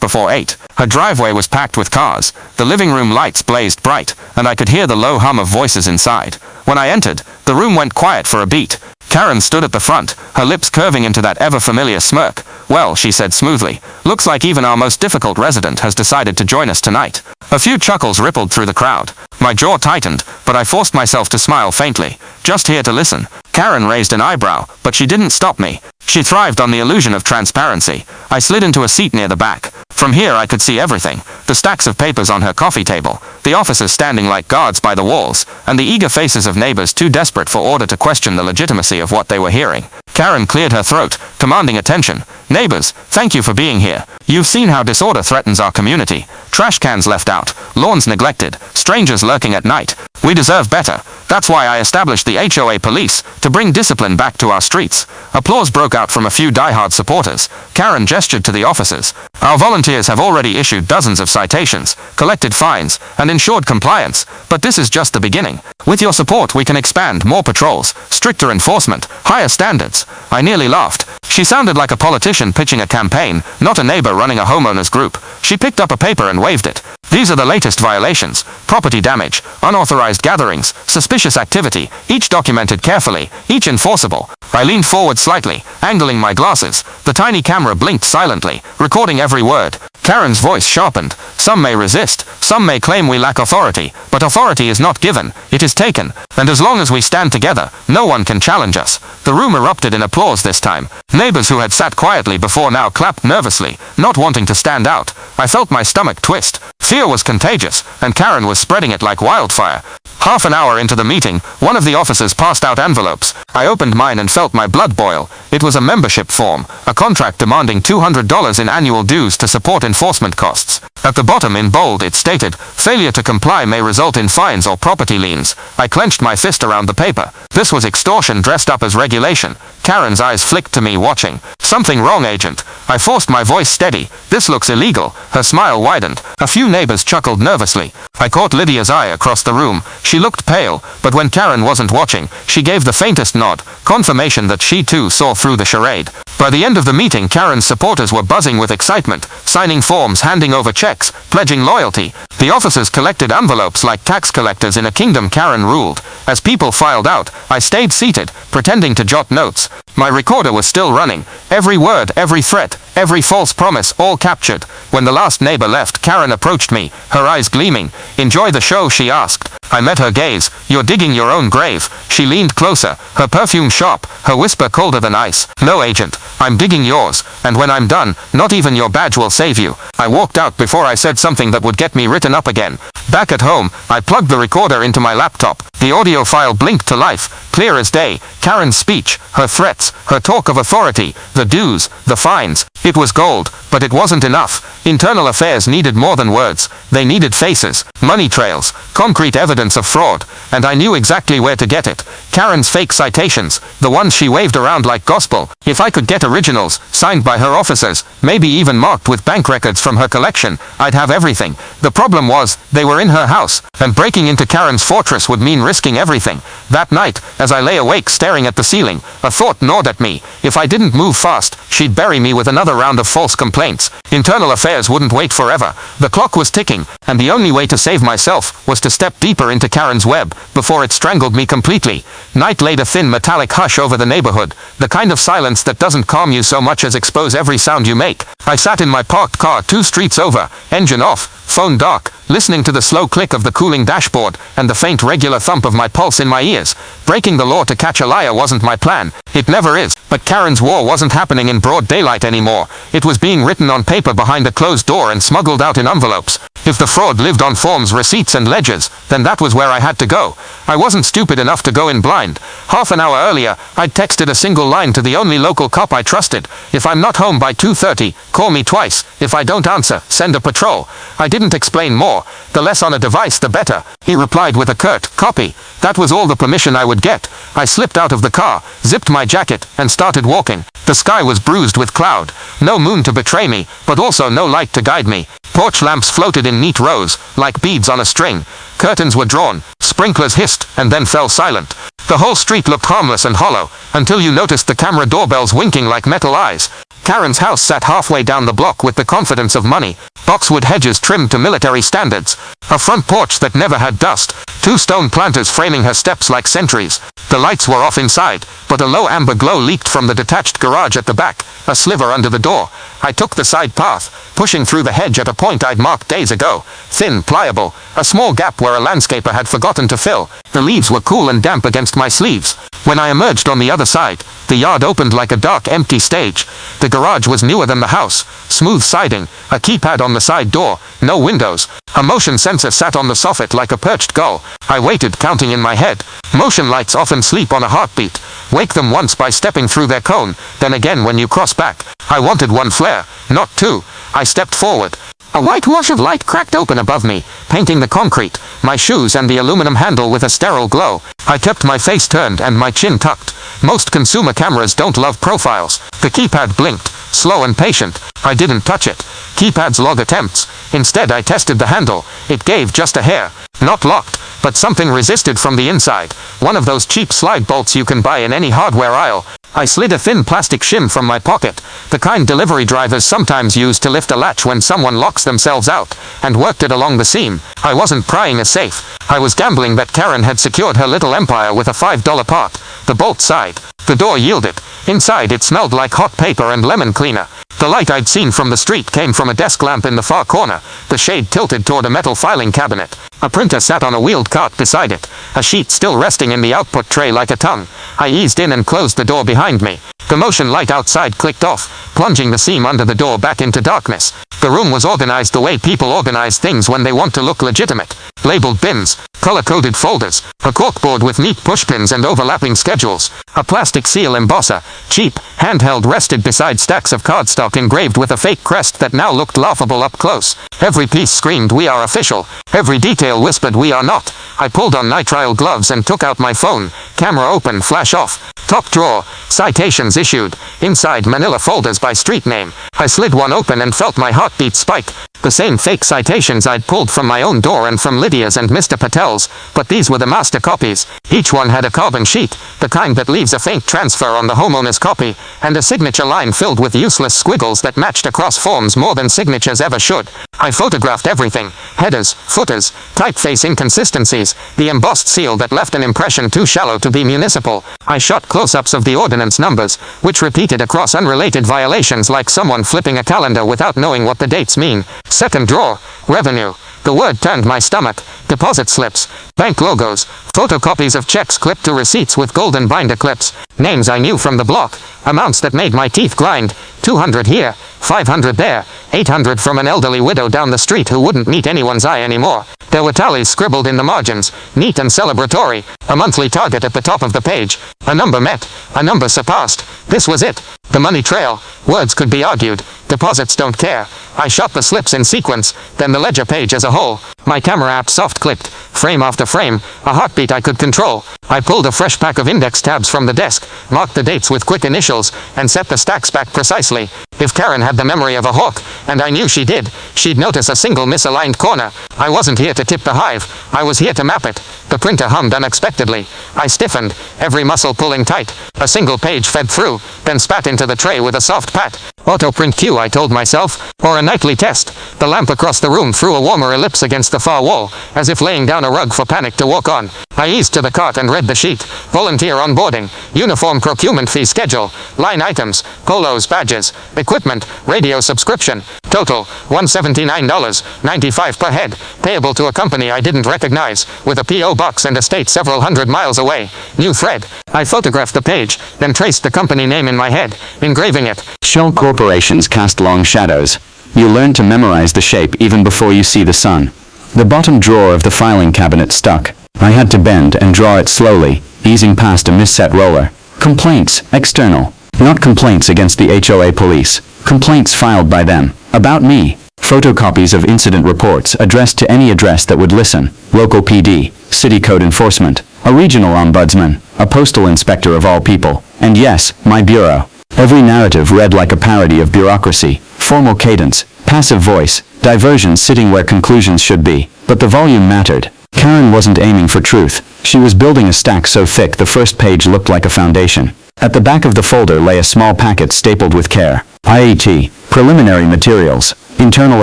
Speaker 2: before 8. Her driveway was packed with cars. The living room lights blazed bright, and I could hear the low hum of voices inside. When I entered, the room went quiet for a beat. Karen stood at the front, her lips curving into that ever-familiar smirk. Well, she said smoothly, looks like even our most difficult resident has decided to join us tonight. A few chuckles rippled through the crowd. My jaw tightened, but I forced myself to smile faintly. Just here to listen. Karen raised an eyebrow, but she didn't stop me. She thrived on the illusion of transparency. I slid into a seat near the back. From here I could see everything. The stacks of papers on her coffee table, the officers standing like guards by the walls, and the eager faces of neighbors too desperate for order to question the legitimacy of what they were hearing. Karen cleared her throat, commanding attention. Neighbors, thank you for being here. You've seen how disorder threatens our community. Trash cans left out, lawns neglected, strangers lurking at night. We deserve better. That's why I established the HOA police, to bring discipline back to our streets. Applause broke out from a few diehard supporters. Karen gestured to the officers. Our volunteers have already issued dozens of citations, collected fines, and ensured compliance, but this is just the beginning. With your support we can expand more patrols, stricter enforcement, higher standards. I nearly laughed. She sounded like a politician pitching a campaign, not a neighbor running a homeowners group. She picked up a paper and waved it. These are the latest violations: property damage, unauthorized gatherings, suspicious activity, each documented carefully, each enforceable. I leaned forward slightly, angling my glasses. The tiny camera blinked silently, recording every word. Karen's voice sharpened. Some may resist, some may claim we lack authority, but authority is not given, it is taken, and as long as we stand together, no one can challenge us. The room erupted in applause this time. Neighbors who had sat quietly before now clapped nervously, not wanting to stand out. I felt my stomach twist. Fear was contagious, and Karen was spreading it like wildfire. Half an hour into the meeting, one of the officers passed out envelopes. I opened mine and felt my blood boil. It was a membership form, a contract demanding $200 in annual dues to support enforcement costs. At the bottom in bold it stated, failure to comply may result in fines or property liens. I clenched my fist around the paper. This was extortion dressed up as regulation. Karen's eyes flicked to me, watching. Something wrong, agent? I forced my voice steady. This looks illegal. Her smile widened. A few neighbors chuckled nervously. I caught Lydia's eye across the room. She looked pale, but when Karen wasn't watching, she gave the faintest nod, confirmation that she too saw through the charade. By the end of the meeting, Karen's supporters were buzzing with excitement, signing forms, handing over checks, pledging loyalty. The officers collected envelopes like tax collectors in a kingdom Karen ruled. As people filed out, I stayed seated, pretending to jot notes. My recorder was still running. Every word, every threat, every false promise, all captured. When the last neighbor left, Karen approached me, her eyes gleaming. Enjoy the show, she asked. I met her gaze. You're digging your own grave. She leaned closer, her perfume sharp, her whisper colder than ice. No, agent, I'm digging yours, and when I'm done, not even your badge will save you. I walked out before I said something that would get me written up again. Back at home, I plugged the recorder into my laptop. The audio file blinked to life, clear as day. Karen's speech, her threats, her talk of authority, the dues, the fines. It was gold, but it wasn't enough. Internal affairs needed more than words. They needed faces, money trails, concrete evidence of fraud, and I knew exactly where to get it. Karen's fake citations, the ones she waved around like gospel. If I could get originals, signed by her officers, maybe even marked with bank records from her collection, I'd have everything. The problem was, they were in her house, and breaking into Karen's fortress would mean risking everything. That night, as I lay awake staring at the ceiling, a thought gnawed at me. If I didn't move fast, she'd bury me with another round of false complaints. Internal affairs wouldn't wait forever. The clock was ticking, and the only way to save myself was to step deeper into Karen's web, before it strangled me completely. Night laid a thin metallic hush over the neighborhood, the kind of silence that doesn't calm you so much as expose every sound you make. I sat in my parked car 2 streets over, engine off, phone dark, listening to the slow click of the cooling dashboard, and the faint regular thump of my pulse in my ears. Breaking the law to catch a liar wasn't my plan. It never is. But Karen's war wasn't happening in broad daylight anymore. It was being written on paper behind a closed door and smuggled out in envelopes. If the fraud lived on forms, receipts, and ledgers, then that was where I had to go. I wasn't stupid enough to go in blind. Half an hour earlier, I'd texted a single line to the only local cop I trusted. If I'm not home by 2:30, call me twice. If I don't answer, send a patrol. I didn't explain more. The less on a device, the better. He replied with a curt copy. That was all the permission I would get. I slipped out of the car, zipped my jacket, and started walking. The sky was bruised with cloud. No moon to betray me, but also no light to guide me. Porch lamps floated in neat rows, like beads on a string. Curtains were drawn, sprinklers hissed, and then fell silent. The whole street looked harmless and hollow, until you noticed the camera doorbells winking like metal eyes. Karen's house sat halfway down the block with the confidence of money. Boxwood hedges trimmed to military standards. A front porch that never had dust. 2 stone planters framing her steps like sentries. The lights were off inside. but a low amber glow leaked from the detached garage at the back, a sliver under the door. I took the side path, pushing through the hedge at a point I'd marked days ago. Thin, pliable, a small gap where a landscaper had forgotten to fill. The leaves were cool and damp against my sleeves. When I emerged on the other side, the yard opened like a dark, empty stage. The garage was newer than the house. Smooth siding, a keypad on the side door, no windows. A motion sensor sat on the soffit like a perched gull. I waited, counting in my head. Motion lights often sleep on a heartbeat. Wake them once by stepping through their cone, then again when you cross back. I wanted one flare, not two. I stepped forward. A white wash of light cracked open above me, painting the concrete, my shoes and the aluminum handle with a sterile glow. I kept my face turned and my chin tucked. Most consumer cameras don't love profiles. The keypad blinked, slow and patient. I didn't touch it. Keypads log attempts. Instead I tested the handle. It gave just a hair. Not locked, but something resisted from the inside. One of those cheap slide bolts you can buy in any hardware aisle. I slid a thin plastic shim from my pocket, the kind delivery drivers sometimes use to lift a latch when someone locks themselves out, and worked it along the seam. I wasn't prying a safe. I was gambling that Karen had secured her little empire with a $5 part. The bolt sighed. The door yielded. Inside it smelled like hot paper and lemon cleaner. The light I'd seen from the street came from a desk lamp in the far corner, the shade tilted toward a metal filing cabinet. A printer sat on a wheeled cart beside it, a sheet still resting in the output tray like a tongue. I eased in and closed the door behind me. The motion light outside clicked off, plunging the seam under the door back into darkness. The room was organized the way people organize things when they want to look legitimate. Labeled bins, color-coded folders, a corkboard with neat pushpins and overlapping schedules, a plastic seal embosser, cheap, handheld, rested beside stacks of cardstock engraved with a fake crest that now looked laughable up close. Every piece screamed, "We are official." Every detail whispered, "We are not." I pulled on nitrile gloves and took out my phone. Camera open, flash off. Top drawer, citations issued. Inside, manila folders by street name. I slid one open and felt my heartbeat spike. The same fake citations I'd pulled from my own door and from Lydia's and Mr. Patel's, but these were the master copies. Each one had a carbon sheet, the kind that leaves a faint transfer on the homeowner's copy, and a signature line filled with useless squiggles that matched across forms more than signatures ever should. I photographed everything. Headers, footers, typeface inconsistencies, the embossed seal that left an impression too shallow to be municipal. I shot close-ups of the ordinance numbers, which repeated across unrelated violations like someone flipping a calendar without knowing what the dates mean. Second drawer, revenue. The word turned my stomach. Deposit slips, bank logos, photocopies of checks clipped to receipts with golden binder clips, names I knew from the block, amounts that made my teeth grind. 200 here, 500 there, 800 from an elderly widow down the street who wouldn't meet anyone's eye anymore. There were tallies scribbled in the margins, neat and celebratory, a monthly target at the top of the page. A number met, a number surpassed. This was it. The money trail. Words could be argued. Deposits don't care. I shot the slips in sequence, then the ledger page as a whole. My camera app soft-clicked, frame after frame, a heartbeat I could control. I pulled a fresh pack of index tabs from the desk, marked the dates with quick initials, and set the stacks back precisely. If Karen had the memory of a hawk, and I knew she did, she'd notice a single misaligned corner. I wasn't here to tip the hive. I was here to map it. The printer hummed unexpectedly. I stiffened, every muscle pulling tight. A single page fed through, then spat into the tray with a soft pat. Auto-print cue, I told myself, or a nightly test. The lamp across the room threw a warmer ellipse against the far wall, as if laying down a rug for panic to walk on. I eased to the cart and read the sheet. Volunteer onboarding, uniform procurement fee schedule, line items, polos, badges, equipment, radio subscription. Total, $179.95 per head, payable to a company I didn't recognize, with a P.O. box and estate several hundred miles away. New thread. I photographed the page, then traced the company name in my head, engraving it.
Speaker 1: Shell corporations cast long shadows. You learn to memorize the shape even before you see the sun. The bottom drawer of the filing cabinet stuck. I had to bend and draw it slowly, easing past a misset roller. Complaints, external. Not complaints against the HOA police. Complaints filed by them. About me. Photocopies of incident reports addressed to any address that would listen. Local PD, city code enforcement, a regional ombudsman, a postal inspector of all people, and yes, my bureau. Every narrative read like a parody of bureaucracy, formal cadence, passive voice, diversions sitting where conclusions should be. But the volume mattered. Karen wasn't aiming for truth. She was building a stack so thick the first page looked like a foundation. At the back of the folder lay a small packet stapled with care. IAT, preliminary materials. Internal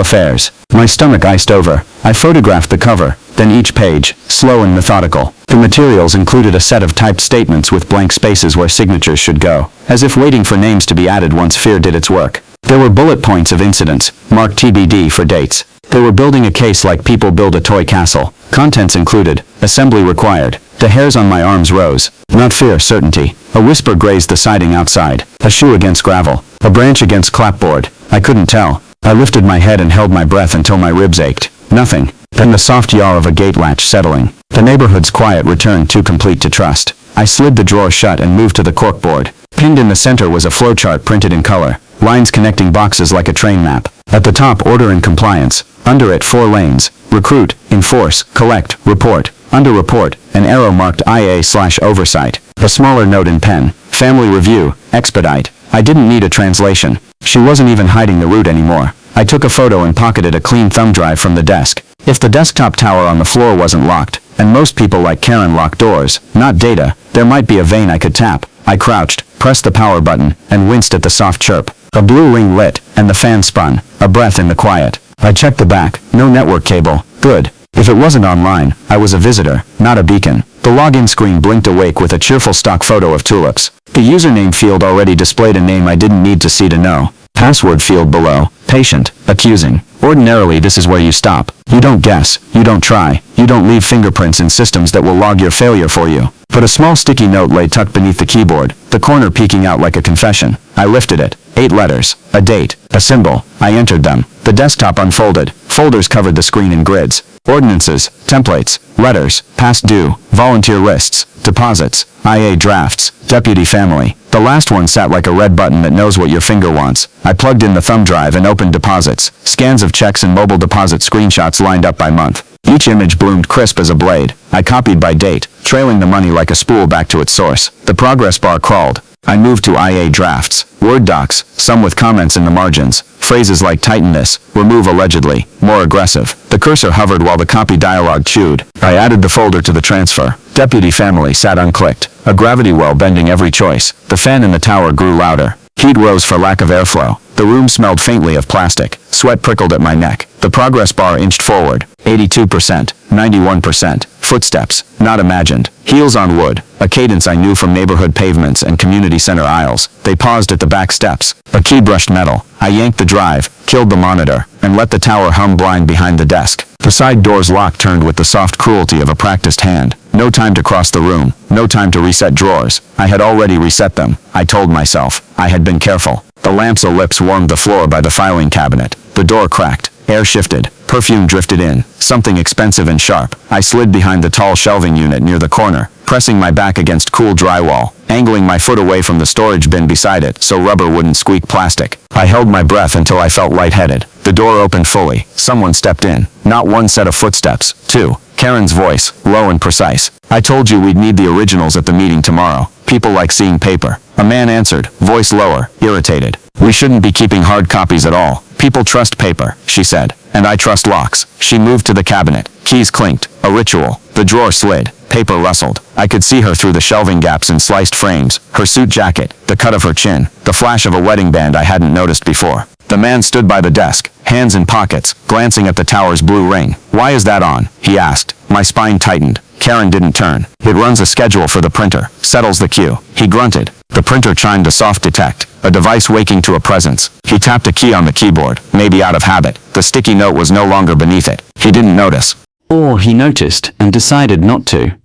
Speaker 1: affairs. My stomach iced over. I photographed the cover, then each page, slow and methodical. The materials included a set of typed statements with blank spaces where signatures should go, as if waiting for names to be added once fear did its work. There were bullet points of incidents, marked TBD for dates. They were building a case like people build a toy castle. Contents included, assembly required. The hairs on my arms rose. Not fear, certainty. A whisper grazed the siding outside. A shoe against gravel. A branch against clapboard. I couldn't tell. I lifted my head and held my breath until my ribs ached. Nothing. Then the soft yaw of a gate latch settling. The neighborhood's quiet returned too complete to trust. I slid the drawer shut and moved to the corkboard. Pinned in the center was a flowchart printed in color. Lines connecting boxes like a train map. At the top, order and compliance. Under it, 4 lanes. Recruit, enforce, collect, report. Under report, an arrow marked IA/oversight. A smaller note in pen. Family review, expedite. I didn't need a translation. She wasn't even hiding the route anymore. I took a photo and pocketed a clean thumb drive from the desk. If the desktop tower on the floor wasn't locked, and most people like Karen lock doors, not data, there might be a vein I could tap. I crouched, pressed the power button, and winced at the soft chirp. A blue ring lit, and the fan spun, a breath in the quiet. I checked the back. No network cable. Good. If it wasn't online, I was a visitor, not a beacon. The login screen blinked awake with a cheerful stock photo of tulips. The username field already displayed a name I didn't need to see to know. Password field below. Patient. Accusing. Ordinarily, this is where you stop. You don't guess. You don't try. You don't leave fingerprints in systems that will log your failure for you. But a small sticky note lay tucked beneath the keyboard, the corner peeking out like a confession. I lifted it. 8 letters. A date. A symbol. I entered them. The desktop unfolded. Folders covered the screen in grids. Ordinances, templates, letters, past due, volunteer lists, deposits, IA drafts, deputy family. The last one sat like a red button that knows what your finger wants. I plugged in the thumb drive and opened deposits. Scans of checks and mobile deposit screenshots lined up by month. Each image bloomed crisp as a blade. I copied by date, trailing the money like a spool back to its source. The progress bar crawled. I moved to IA drafts, Word docs, some with comments in the margins. Phrases like tighten this, remove allegedly, more aggressive. The cursor hovered while the copy dialogue chewed. I added the folder to the transfer. Deputy family sat unclicked, a gravity well bending every choice. The fan in the tower grew louder. Heat rose for lack of airflow. The room smelled faintly of plastic. Sweat prickled at my neck. The progress bar inched forward. 82%, 91%. Footsteps, not imagined. Heels on wood, a cadence I knew from neighborhood pavements and community center aisles. They paused at the back steps. A key brushed metal. I yanked the drive, killed the monitor, and let the tower hum blind behind the desk. The side door's lock turned with the soft cruelty of a practiced hand. No time to cross the room. No time to reset drawers. I had already reset them. I told myself. I had been careful. The lamp's ellipse warmed the floor by the filing cabinet. The door cracked. Air shifted. Perfume drifted in. Something expensive and sharp. I slid behind the tall shelving unit near the corner, pressing my back against cool drywall, angling my foot away from the storage bin beside it so rubber wouldn't squeak plastic. I held my breath until I felt lightheaded. The door opened fully. Someone stepped in. Not one set of footsteps. 2. Karen's voice, low and precise. I told you we'd need the originals at the meeting tomorrow. People like seeing paper. A man answered, voice lower, irritated. We shouldn't be keeping hard copies at all. People trust paper, she said. And I trust locks. She moved to the cabinet. Keys clinked. A ritual. The drawer slid. Paper rustled. I could see her through the shelving gaps and sliced frames. Her suit jacket. The cut of her chin. The flash of a wedding band I hadn't noticed before. The man stood by the desk, hands in pockets, glancing at the tower's blue ring. Why is that on? He asked. My spine tightened. Karen didn't turn. It runs a schedule for the printer. Settles the queue. He grunted. The printer chimed a soft detect, a device waking to a presence. He tapped a key on the keyboard, maybe out of habit. The sticky note was no longer beneath it. He didn't notice. Or he noticed and decided not to.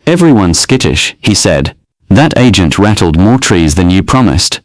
Speaker 1: Everyone's skittish, he said. That agent rattled more trees than you promised.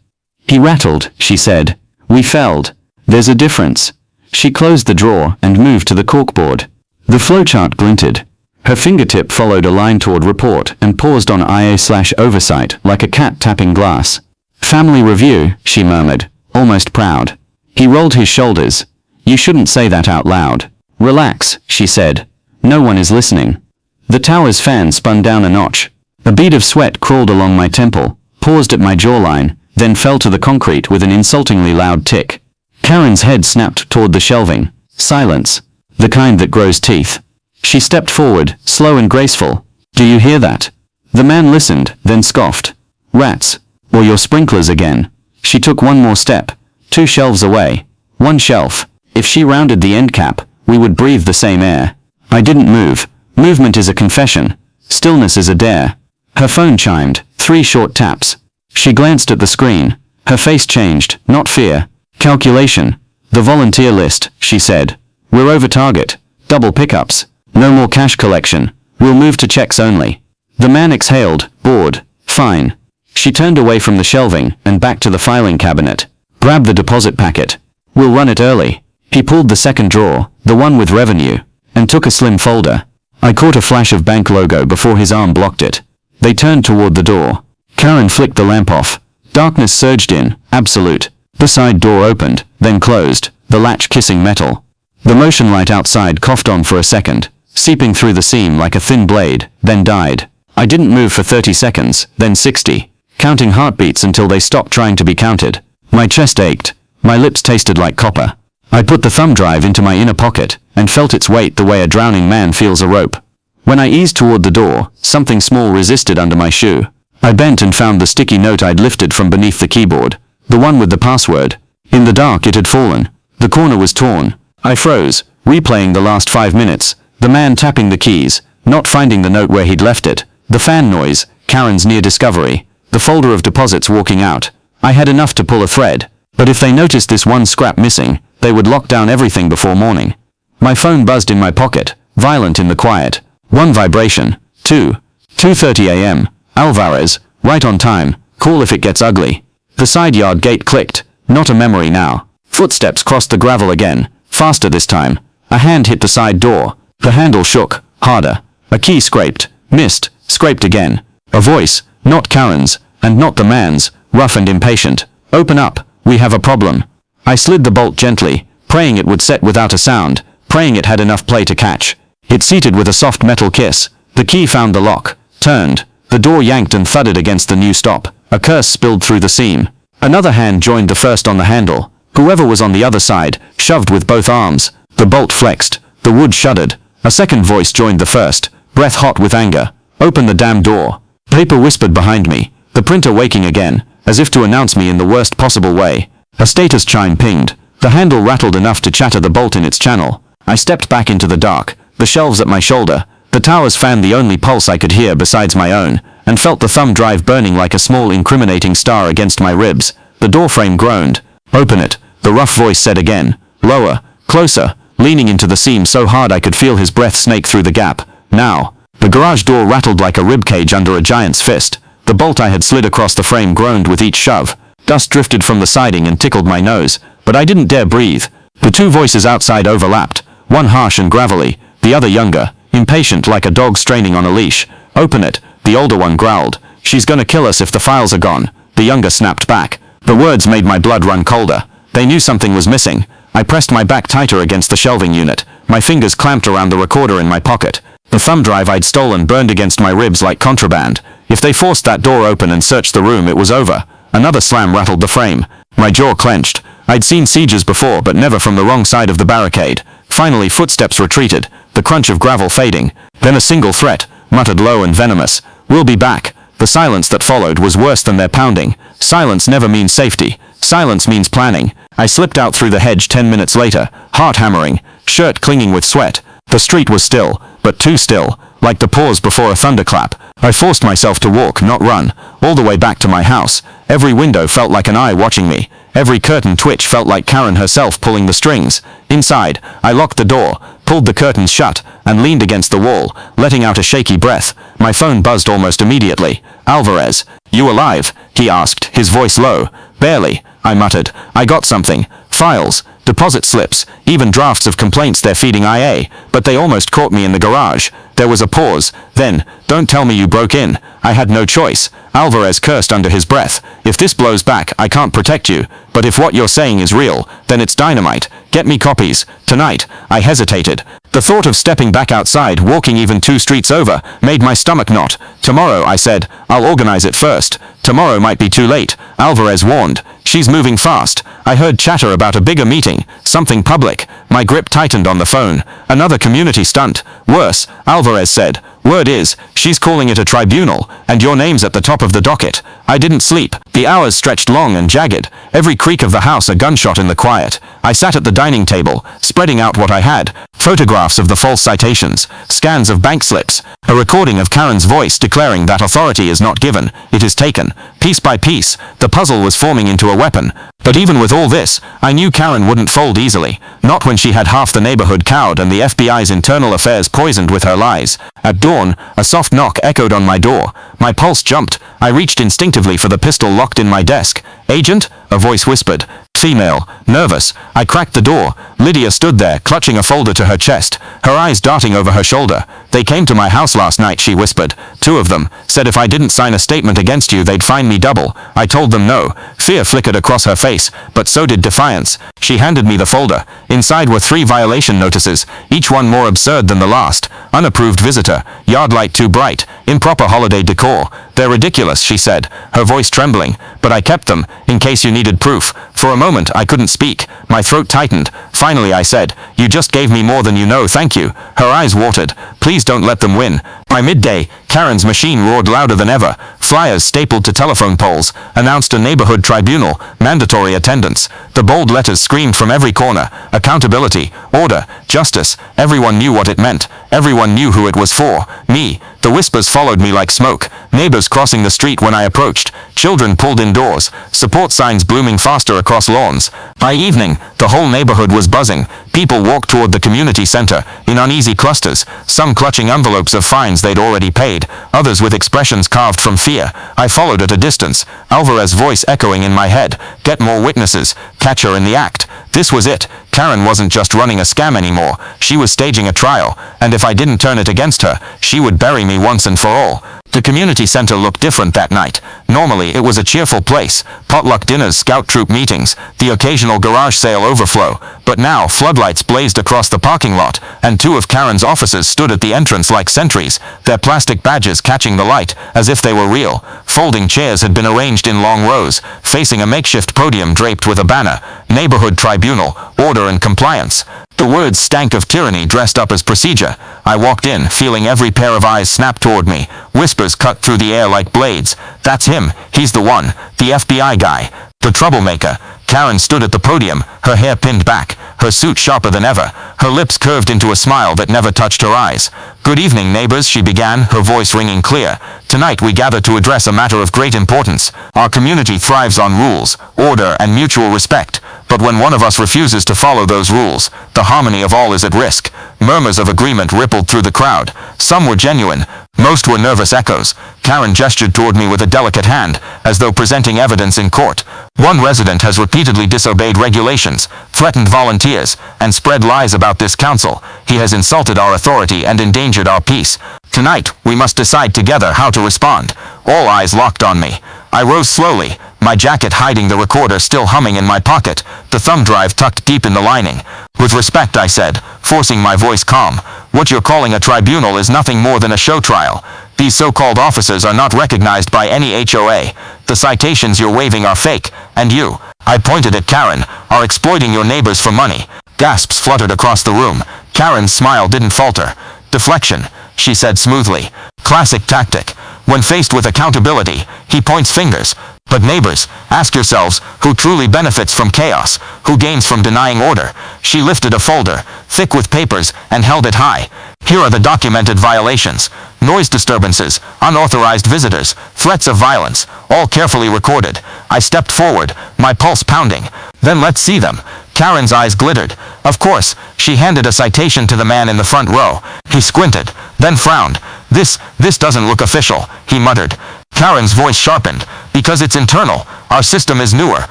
Speaker 1: He rattled, she said. We felled. There's a difference. She closed the drawer and moved to the corkboard. The flowchart glinted. Her fingertip followed a line toward report and paused on IA/oversight like a cat tapping glass. Family review, she murmured, almost proud. He rolled his shoulders. You shouldn't say that out loud. Relax, she said. No one is listening. The tower's fan spun down a notch. A bead of sweat crawled along my temple, paused at my jawline, then fell to the concrete with an insultingly loud tick. Karen's head snapped toward the shelving. Silence. The kind that grows teeth. She stepped forward, slow and graceful. Do you hear that? The man listened, then scoffed. Rats. Or your sprinklers again. She took one more step. 2 shelves away. 1 shelf. If she rounded the end cap, we would breathe the same air. I didn't move. Movement is a confession. Stillness is a dare. Her phone chimed, 3 short taps. She glanced at the screen. Her face changed, not fear. Calculation. The volunteer list, she said. We're over target. Double pickups. No more cash collection. We'll move to checks only. The man exhaled, bored. Fine. She turned away from the shelving and back to the filing cabinet. Grab the deposit packet. We'll run it early. He pulled the second drawer, the one with revenue, and took a slim folder. I caught a flash of bank logo before his arm blocked it. They turned toward the door. Karen flicked the lamp off. Darkness surged in, absolute. The side door opened, then closed, the latch kissing metal. The motion light outside coughed on for a second, seeping through the seam like a thin blade, then died. I didn't move for 30 seconds, then 60, counting heartbeats until they stopped trying to be counted. My chest ached. My lips tasted like copper. I put the thumb drive into my inner pocket and felt its weight the way a drowning man feels a rope. When I eased toward the door, something small resisted under my shoe. I bent and found the sticky note I'd lifted from beneath the keyboard, the one with the password. In the dark it had fallen. The corner was torn. I froze, replaying the last 5 minutes, the man tapping the keys, not finding the note where he'd left it, the fan noise, Karen's near discovery, the folder of deposits walking out. I had enough to pull a thread, but if they noticed this one scrap missing, they would lock down everything before morning. My phone buzzed in my pocket, violent in the quiet. 1 vibration. 2. 2:30 a.m. Alvarez, right on time. Call if it gets ugly. The side yard gate clicked. Not a memory now. Footsteps crossed the gravel again, faster this time. A hand hit the side door. The handle shook, harder. A key scraped, missed, scraped again. A voice, not Karen's, and not the man's, rough and impatient. Open up, we have a problem. I slid the bolt gently, praying it would set without a sound, praying it had enough play to catch. It seated with a soft metal kiss. The key found the lock, turned. The door yanked and thudded against the new stop. A curse spilled through the seam. Another hand joined the first on the handle. Whoever was on the other side, shoved with both arms. The bolt flexed. The wood shuddered. A second voice joined the first, breath hot with anger. Open the damn door. Paper whispered behind me, the printer waking again, as if to announce me in the worst possible way. A status chime pinged. The handle rattled enough to chatter the bolt in its channel. I stepped back into the dark, the shelves at my shoulder. The towers fanned the only pulse I could hear besides my own, and felt the thumb drive burning like a small incriminating star against my ribs. The doorframe groaned. Open it, the rough voice said again. Lower, closer, leaning into the seam so hard I could feel his breath snake through the gap. Now. The garage door rattled like a ribcage under a giant's fist. The bolt I had slid across the frame groaned with each shove. Dust drifted from the siding and tickled my nose, but I didn't dare breathe. The two voices outside overlapped, one harsh and gravelly, the other younger, impatient like a dog straining on a leash. Open it, the older one growled. She's gonna kill us if the files are gone. The younger snapped back. The words made my blood run colder. They knew something was missing. I pressed my back tighter against the shelving unit. My fingers clamped around the recorder in my pocket. The thumb drive I'd stolen burned against my ribs like contraband. If they forced that door open and searched the room, it was over. Another slam rattled the frame. My jaw clenched. I'd seen sieges before, but never from the wrong side of the barricade. Finally, footsteps retreated, the crunch of gravel fading. Then a single threat, muttered low and venomous. We'll be back. The silence that followed was worse than their pounding. Silence never means safety. Silence means planning. I slipped out through the hedge 10 minutes later, heart hammering, shirt clinging with sweat. The street was still, but too still, like the pause before a thunderclap. I forced myself to walk, not run, all the way back to my house. Every window felt like an eye watching me. Every curtain twitch felt like Karen herself pulling the strings. Inside, I locked the door, pulled the curtains shut, and leaned against the wall, letting out a shaky breath. My phone buzzed almost immediately. Alvarez, you alive? He asked, his voice low. Barely, I muttered. I got something. Files, deposit slips, even drafts of complaints they're feeding IA, but they almost caught me in the garage. There was a pause. Then, don't tell me you broke in. I had no choice. Alvarez cursed under his breath. If this blows back, I can't protect you. But if what you're saying is real, then it's dynamite. Get me copies. Tonight. I hesitated. The thought of stepping back outside, walking even 2 streets over, made my stomach knot. Tomorrow, I said. I'll organize it first.
Speaker 2: Tomorrow might be too late, Alvarez warned. She's moving fast. I heard chatter about a bigger meeting, something public. My grip tightened on the phone. Another community stunt. Worse, Alvarez said. Word is, she's calling it a tribunal, and your name's at the top of the docket. I didn't sleep. The hours stretched long and jagged. Every creak of the house a gunshot in the quiet. I sat at the dining table, spreading out what I had. Photographs of the false citations, scans of bank slips, a recording of Karen's voice declaring that authority is not given, it is taken. Piece by piece, the puzzle was forming into a weapon. But even with all this, I knew Karen wouldn't fold easily. Not when she had half the neighborhood cowed and the FBI's internal affairs poisoned with her lies. At dawn, a soft knock echoed on my door. My pulse jumped. I reached instinctively for the pistol locked in my desk. Agent? A voice whispered. Female. Nervous. I cracked the door. Lydia stood there, clutching a folder to her chest, her eyes darting over her shoulder. They came to my house last night, she whispered. 2 of them. Said if I didn't sign a statement against you, they'd fine me double. I told them no. Fear flickered across her face, but so did defiance. She handed me the folder. Inside were 3 violation notices, each one more absurd than the last. Unapproved visitor. Yard light too bright. Improper holiday decor. They're ridiculous, she said, her voice trembling. But I kept them, in case you needed proof. For a moment, I couldn't speak. My throat tightened. Finally, I said, you just gave me more than you know, thank you. Her eyes watered. Please don't let them win. By midday, Karen's machine roared louder than ever. Flyers stapled to telephone poles announced a neighborhood tribunal, mandatory attendance. The bold letters screamed from every corner. Accountability, order, justice. Everyone knew what it meant. Everyone knew who it was for. Me. The whispers followed me like smoke. Neighbors crossing the street when I approached. Children pulled indoors. Support signs blooming faster across lawns. By evening, the whole neighborhood was buzzing. People walked toward the community center, in uneasy clusters, some clutching envelopes of fines they'd already paid, others with expressions carved from fear. I followed at a distance, Alvarez's voice echoing in my head. Get more witnesses. Catch her in the act. This was it. Karen wasn't just running a scam anymore. She was staging a trial, and if I didn't turn it against her, she would bury me once and for all. The community center looked different that night. Normally, it was a cheerful place. Potluck dinners, scout troop meetings, the occasional garage sale overflow. But now, floodlights blazed across the parking lot, and 2 of Karen's officers stood at the entrance like sentries, their plastic badges catching the light, as if they were real. Folding chairs had been arranged in long rows, facing a makeshift podium draped with a banner. Neighborhood Tribunal, Order and Compliance. The words stank of tyranny dressed up as procedure. I walked in, feeling every pair of eyes snap toward me. Whispers cut through the air like blades. That's him. He's the one. The FBI guy. The troublemaker. Karen stood at the podium, her hair pinned back, her suit sharper than ever, her lips curved into a smile that never touched her eyes. Good evening, neighbors, she began, her voice ringing clear. Tonight we gather to address a matter of great importance. Our community thrives on rules, order, and mutual respect. But when one of us refuses to follow those rules, the harmony of all is at risk. Murmurs of agreement rippled through the crowd. Some were genuine. Most were nervous echoes. Karen gestured toward me with a delicate hand, as though presenting evidence in court. One resident has repeatedly disobeyed regulations, threatened volunteers, and spread lies about this council. He has insulted our authority and endangered our peace. Tonight, we must decide together how to respond. All eyes locked on me. I rose slowly, my jacket hiding the recorder still humming in my pocket, the thumb drive tucked deep in the lining. With respect, I said, forcing my voice calm. What you're calling a tribunal is nothing more than a show trial. These so-called officers are not recognized by any HOA. The citations you're waving are fake, and you, I pointed at Karen, are exploiting your neighbors for money. Gasps fluttered across the room. Karen's smile didn't falter. Deflection, she said smoothly. Classic tactic. When faced with accountability, he points fingers. But neighbors, ask yourselves, who truly benefits from chaos? Who gains from denying order? She lifted a folder, thick with papers, and held it high. Here are the documented violations. Noise disturbances, unauthorized visitors, threats of violence, all carefully recorded. I stepped forward, my pulse pounding. Then let's see them. Karen's eyes glittered. Of course, she handed a citation to the man in the front row. He squinted, then frowned. This doesn't look official, he muttered. Karen's voice sharpened. Because it's internal. Our system is newer,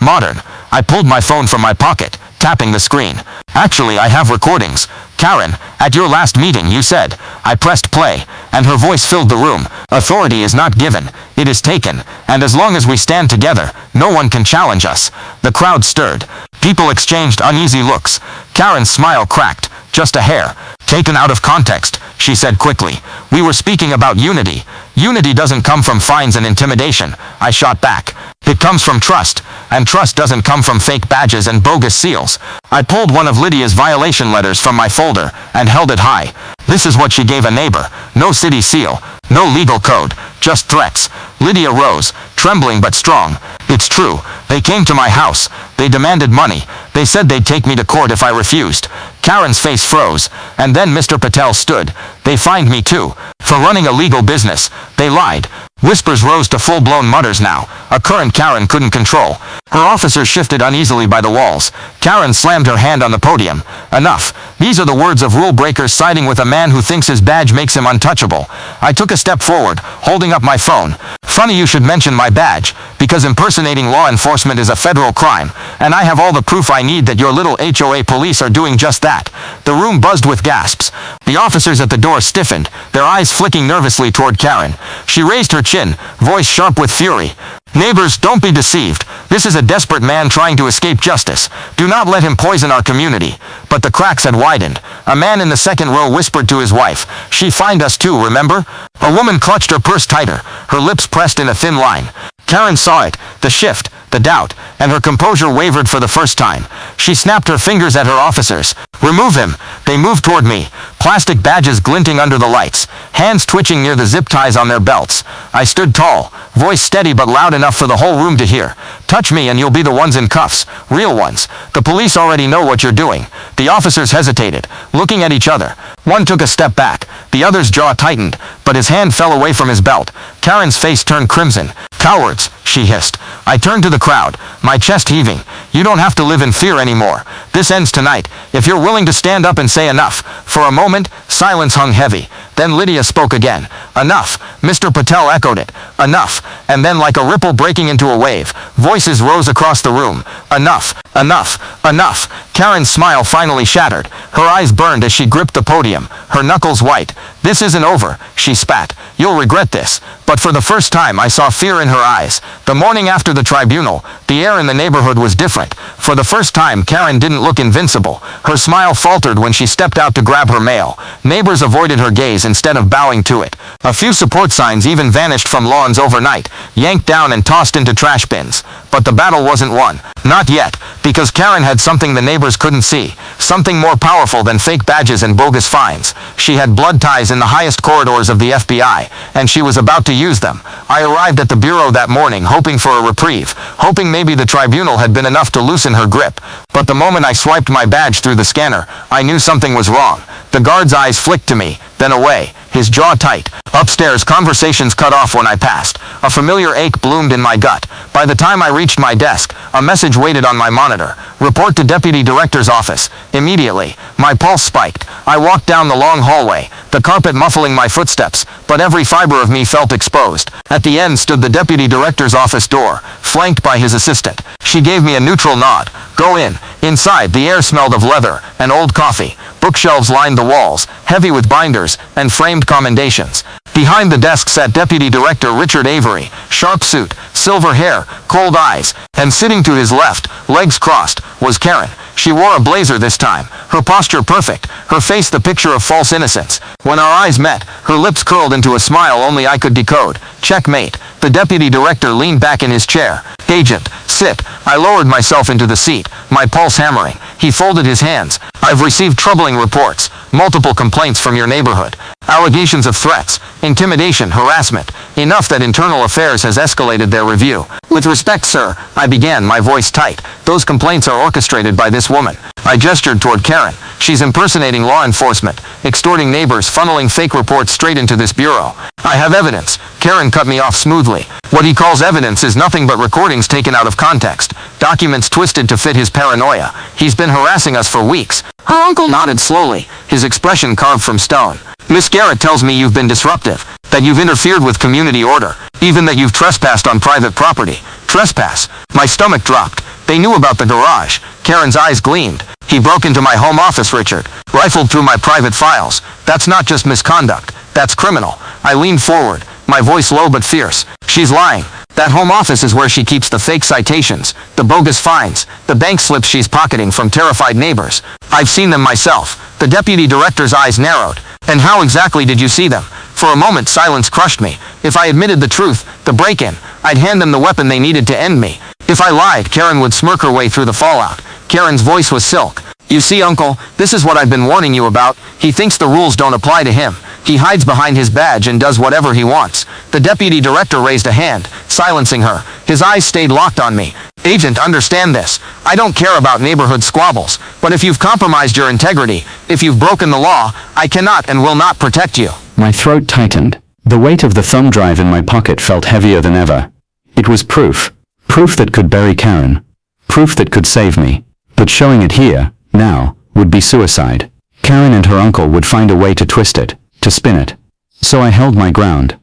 Speaker 2: modern. I pulled my phone from my pocket, tapping the screen. Actually, I have recordings. Karen, at your last meeting you said. I pressed play, and her voice filled the room. Authority is not given, it is taken, and as long as we stand together, no one can challenge us. The crowd stirred. People exchanged uneasy looks. Karen's smile cracked. just a hair. Taken out of context, she said quickly. We were speaking about unity. Unity doesn't come from fines and intimidation, I shot back. It comes from trust, and trust doesn't come from fake badges and bogus seals. I pulled one of Lydia's violation letters from my folder and held it high. This is what she gave a neighbor. No city seal, no legal code, just threats. Lydia rose, trembling but strong. It's true. They came to my house. They demanded money. They said they'd take me to court if I refused. Karen's face froze, and then Mr. Patel stood. They fined me too, for running a legal business. They lied. Whispers rose to full-blown mutters now, a current Karen couldn't control. Her officers shifted uneasily by the walls. Karen slammed her hand on the podium. Enough. These are the words of rule breakers siding with a man who thinks his badge makes him untouchable. I took a step forward, holding up my phone. Funny you should mention my badge, because impersonating law enforcement is a federal crime, and I have all the proof I need that your little HOA police are doing just that. The room buzzed with gasps. The officers at the door stiffened, their eyes flicking nervously toward Karen. She raised her chin, voice sharp with fury. Neighbors, don't be deceived. This is a desperate man trying to escape justice. Do not let him poison our community. But the cracks had widened. A man in the second row whispered to his wife. She fined us too, remember? A woman clutched her purse tighter, her lips pressed in a thin line. Karen saw it, the shift, the doubt, and her composure wavered for the first time. She snapped her fingers at her officers. Remove him. They moved toward me, plastic badges glinting under the lights, hands twitching near the zip ties on their belts. I stood tall, voice steady but loud enough for the whole room to hear. Touch me and you'll be the ones in cuffs, real ones. The police already know what you're doing. The officers hesitated, looking at each other. One took a step back, the other's jaw tightened, but his hand fell away from his belt. Karen's face turned crimson. Cowards, she hissed. I turned to the crowd, my chest heaving. You don't have to live in fear anymore. This ends tonight, if you're willing to stand up and say enough. For a moment, silence hung heavy. Then Lydia spoke again. Enough. Mr. Patel echoed it. Enough. And then like a ripple breaking into a wave, voices rose across the room. Enough. Enough. Enough. Karen's smile finally shattered. Her eyes burned as she gripped the podium, her knuckles white. This isn't over, she spat. You'll regret this. But for the first time I saw fear in her eyes. The morning after the tribunal, the air in the neighborhood was different. For the first time Karen didn't look invincible. Her smile faltered when she stepped out to grab her mail. Neighbors avoided her gaze instead of bowing to it. A few support signs even vanished from lawns overnight, yanked down and tossed into trash bins. But the battle wasn't won. Not yet, because Karen had something the neighbors couldn't see. Something more powerful than fake badges and bogus fines. She had blood ties in the highest corridors of the FBI, and she was about to use them. I arrived at the bureau that morning hoping for a reprieve, hoping maybe the tribunal had been enough to loosen her grip. But the moment I swiped my badge through the scanner, I knew something was wrong. The guard's eyes flicked to me, then away, his jaw tight. Upstairs, conversations cut off when I passed. A familiar ache bloomed in my gut. By the time I reached my desk, a message waited on my monitor. Report to Deputy Director's office. Immediately, my pulse spiked. I walked down the long hallway, the carpet muffling my footsteps, but every fiber of me felt exposed. At the end stood the Deputy Director's office door, flanked by his assistant. She gave me a neutral nod. Go in. Inside, the air smelled of leather and old coffee. Bookshelves lined the walls, heavy with binders and framed commendations. Behind the desk sat Deputy Director Richard Avery, sharp suit, silver hair, cold eyes, and sitting to his left, legs crossed, was Karen. She wore a blazer this time, her posture perfect, her face the picture of false innocence. When our eyes met, her lips curled into a smile only I could decode. Checkmate. The Deputy Director leaned back in his chair. Agent, sit. I lowered myself into the seat, my pulse hammering. He folded his hands. I've received troubling reports, multiple complaints from your neighborhood. Allegations of threats, intimidation, harassment. Enough that Internal Affairs has escalated their review. With respect, sir, I began, my voice tight. Those complaints are orchestrated by this woman. I gestured toward Karen. She's impersonating law enforcement, extorting neighbors, funneling fake reports straight into this bureau. I have evidence. Karen cut me off smoothly. What he calls evidence is nothing but recordings taken out of context, documents twisted to fit his paranoia. He's been harassing us for weeks. Her uncle nodded slowly, his expression carved from stone. Miss Garrett tells me you've been disruptive, that you've interfered with community order, even that you've trespassed on private property. Trespass. My stomach dropped. They knew about the garage. Karen's eyes gleamed. He broke into my home office, Richard, rifled through my private files. That's not just misconduct. That's criminal. I leaned forward, my voice low but fierce. She's lying. That home office is where she keeps the fake citations, the bogus fines, the bank slips she's pocketing from terrified neighbors. I've seen them myself. The deputy director's eyes narrowed. And how exactly did you see them? For a moment silence crushed me. If I admitted the truth, the break-in, I'd hand them the weapon they needed to end me. If I lied, Karen would smirk her way through the fallout. Karen's voice was silk. You see, Uncle, this is what I've been warning you about. He thinks the rules don't apply to him. He hides behind his badge and does whatever he wants. The deputy director raised a hand, silencing her. His eyes stayed locked on me. Agent, understand this. I don't care about neighborhood squabbles, but if you've compromised your integrity, if you've broken the law, I cannot and will not protect you.
Speaker 1: My throat tightened. The weight of the thumb drive in my pocket felt heavier than ever. It was proof. Proof that could bury Karen. Proof that could save me. But showing it here, now, would be suicide. Karen and her uncle would find a way to twist it, to spin it. So I held my ground.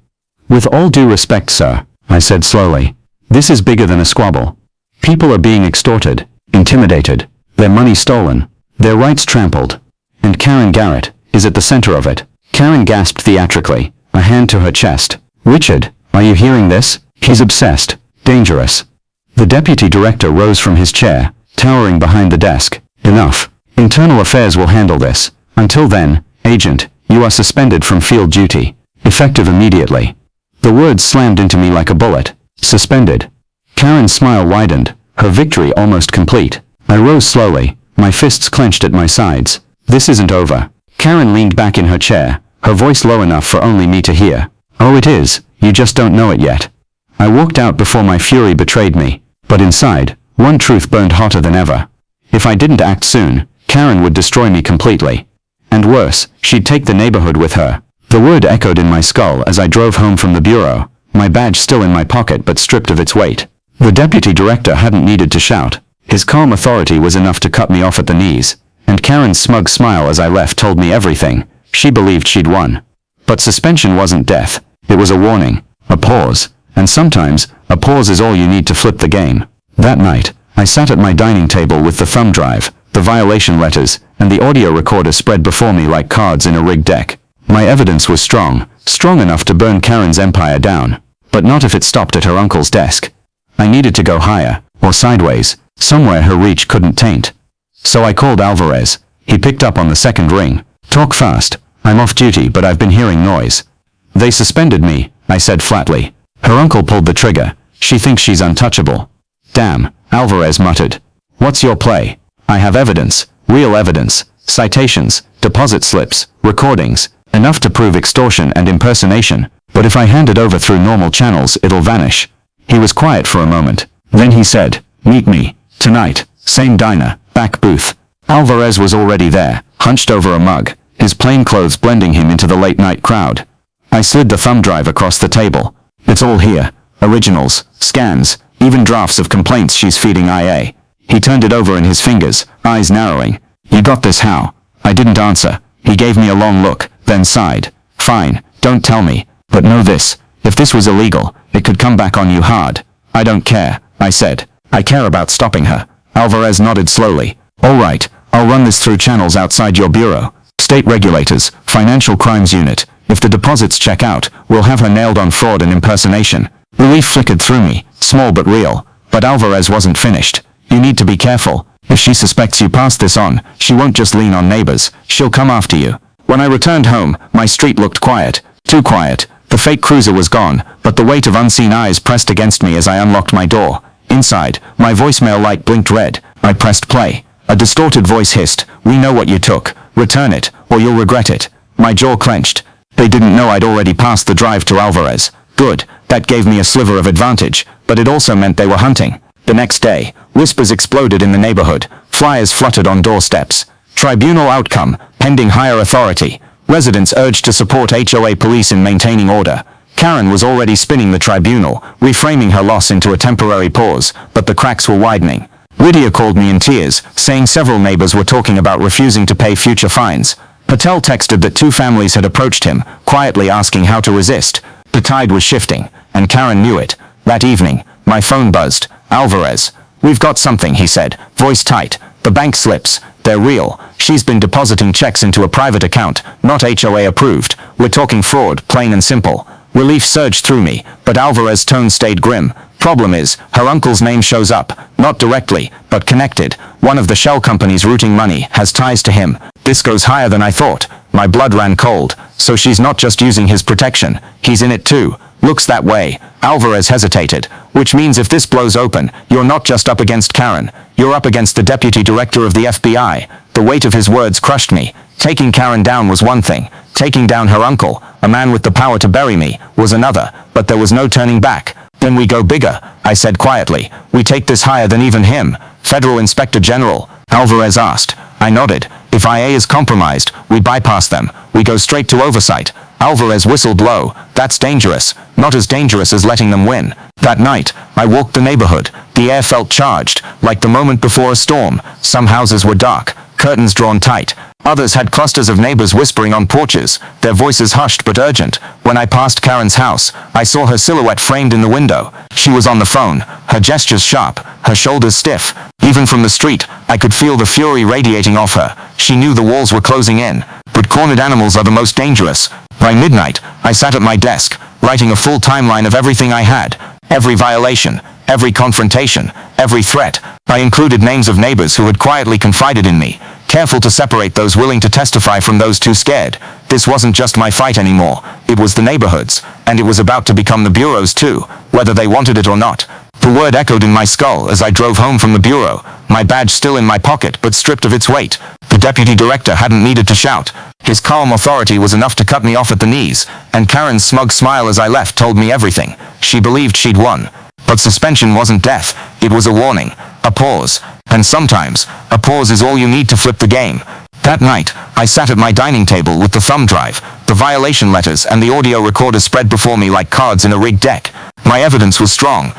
Speaker 1: With all due respect, sir, I said slowly, this is bigger than a squabble. People are being extorted, intimidated, their money stolen, their rights trampled. And Karen Garrett is at the center of it. Karen gasped theatrically, a hand to her chest. Richard, are you hearing this? He's obsessed, dangerous. The deputy director rose from his chair, towering behind the desk. Enough. Internal Affairs will handle this. Until then, Agent, you are suspended from field duty. Effective immediately. The words slammed into me like a bullet. Suspended. Karen's smile widened, her victory almost complete. I rose slowly, my fists clenched at my sides. This isn't over. Karen leaned back in her chair, her voice low enough for only me to hear. Oh, it is, you just don't know it yet. I walked out before my fury betrayed me, but inside, one truth burned hotter than ever. If I didn't act soon, Karen would destroy me completely. And worse, she'd take the neighborhood with her. The word echoed in my skull as I drove home from the bureau, my badge still in my pocket but stripped of its weight. The deputy director hadn't needed to shout. His calm authority was enough to cut me off at the knees, and Karen's smug smile as I left told me everything. She believed she'd won. But suspension wasn't death. It was a warning, a pause, and sometimes, a pause is all you need to flip the game. That night, I sat at my dining table with the thumb drive, the violation letters, and the audio recorder spread before me like cards in a rigged deck. My evidence was strong, strong enough to burn Karen's empire down, but not if it stopped at her uncle's desk. I needed to go higher, or sideways, somewhere her reach couldn't taint. So I called Alvarez. He picked up on the second ring. Talk fast. I'm off duty, but I've been hearing noise. They suspended me, I said flatly. Her uncle pulled the trigger. She thinks she's untouchable. Damn, Alvarez muttered. What's your play? I have evidence, real evidence, citations, deposit slips, recordings, enough to prove extortion and impersonation, but if I hand it over through normal channels it'll vanish. He was quiet for a moment. Then he said, meet me, tonight, same diner, back booth. Alvarez was already there, hunched over a mug, his plain clothes blending him into the late-night crowd. I slid the thumb drive across the table. It's all here. Originals, scans, even drafts of complaints she's feeding IA. He turned it over in his fingers, eyes narrowing. You got this how? I didn't answer. He gave me a long look, then sighed. Fine, don't tell me, but know this. If this was illegal, it could come back on you hard. I don't care, I said. I care about stopping her. Alvarez nodded slowly. All right, I'll run this through channels outside your bureau. State regulators, financial crimes unit. If the deposits check out, we'll have her nailed on fraud and impersonation. Relief flickered through me, small but real. But Alvarez wasn't finished. You need to be careful. If she suspects you passed this on, she won't just lean on neighbors. She'll come after you. When I returned home, my street looked quiet. Too quiet. The fake cruiser was gone, but the weight of unseen eyes pressed against me as I unlocked my door. Inside, my voicemail light blinked red. I pressed play. A distorted voice hissed, "We know what you took. Return it, or you'll regret it." My jaw clenched. They didn't know I'd already passed the drive to Alvarez. Good, that gave me a sliver of advantage, but it also meant they were hunting. The next day, whispers exploded in the neighborhood. Flyers fluttered on doorsteps. Tribunal outcome, pending higher authority. Residents urged to support HOA police in maintaining order. Karen was already spinning the tribunal, reframing her loss into a temporary pause, but the cracks were widening. Lydia called me in tears, saying several neighbors were talking about refusing to pay future fines. Patel texted that 2 families had approached him, quietly asking how to resist. The tide was shifting, and Karen knew it. That evening, my phone buzzed. Alvarez. "We've got something," he said, voice tight. "The bank slips. They're real. She's been depositing checks into a private account, not HOA approved. We're talking fraud, plain and simple."
Speaker 2: Relief surged through me, but Alvarez's tone stayed grim. Problem is, her uncle's name shows up, not directly, but connected. One of the shell companies routing money has ties to him. This goes higher than I thought. My blood ran cold. So she's not just using his protection, he's in it too. Looks that way. Alvarez hesitated. Which means if this blows open, you're not just up against Karen. You're up against the deputy director of the FBI. The weight of his words crushed me. Taking Karen down was one thing. Taking down her uncle, a man with the power to bury me, was another. But there was no turning back. Then we go bigger, I said quietly. We take this higher than even him. Federal Inspector General, Alvarez asked. I nodded. If IA is compromised, we bypass them. We go straight to oversight. Alvarez whistled low. That's dangerous. Not as dangerous as letting them win. That night, I walked the neighborhood. The air felt charged, like the moment before a storm. Some houses were dark, curtains drawn tight. Others had clusters of neighbors whispering on porches, their voices hushed but urgent. When I passed Karen's house, I saw her silhouette framed in the window. She was on the phone, her gestures sharp, her shoulders stiff. Even from the street, I could feel the fury radiating off her. She knew the walls were closing in. But cornered animals are the most dangerous. By midnight, I sat at my desk, writing a full timeline of everything I had. Every violation, every confrontation, every threat. I included names of neighbors who had quietly confided in me, careful to separate those willing to testify from those too scared. This wasn't just my fight anymore. It was the neighborhood's, and it was about to become the bureau's too, whether they wanted it or not. The word echoed in my skull as I drove home from the bureau, my badge still in my pocket but stripped of its weight. The deputy director hadn't needed to shout. His calm authority was enough to cut me off at the knees, and Karen's smug smile as I left told me everything. She believed she'd won. But suspension wasn't death. It was a warning, a pause. And sometimes, a pause is all you need to flip the game. That night, I sat at my dining table with the thumb drive, the violation letters and the audio recorder spread before me like cards in a rigged deck. My evidence was strong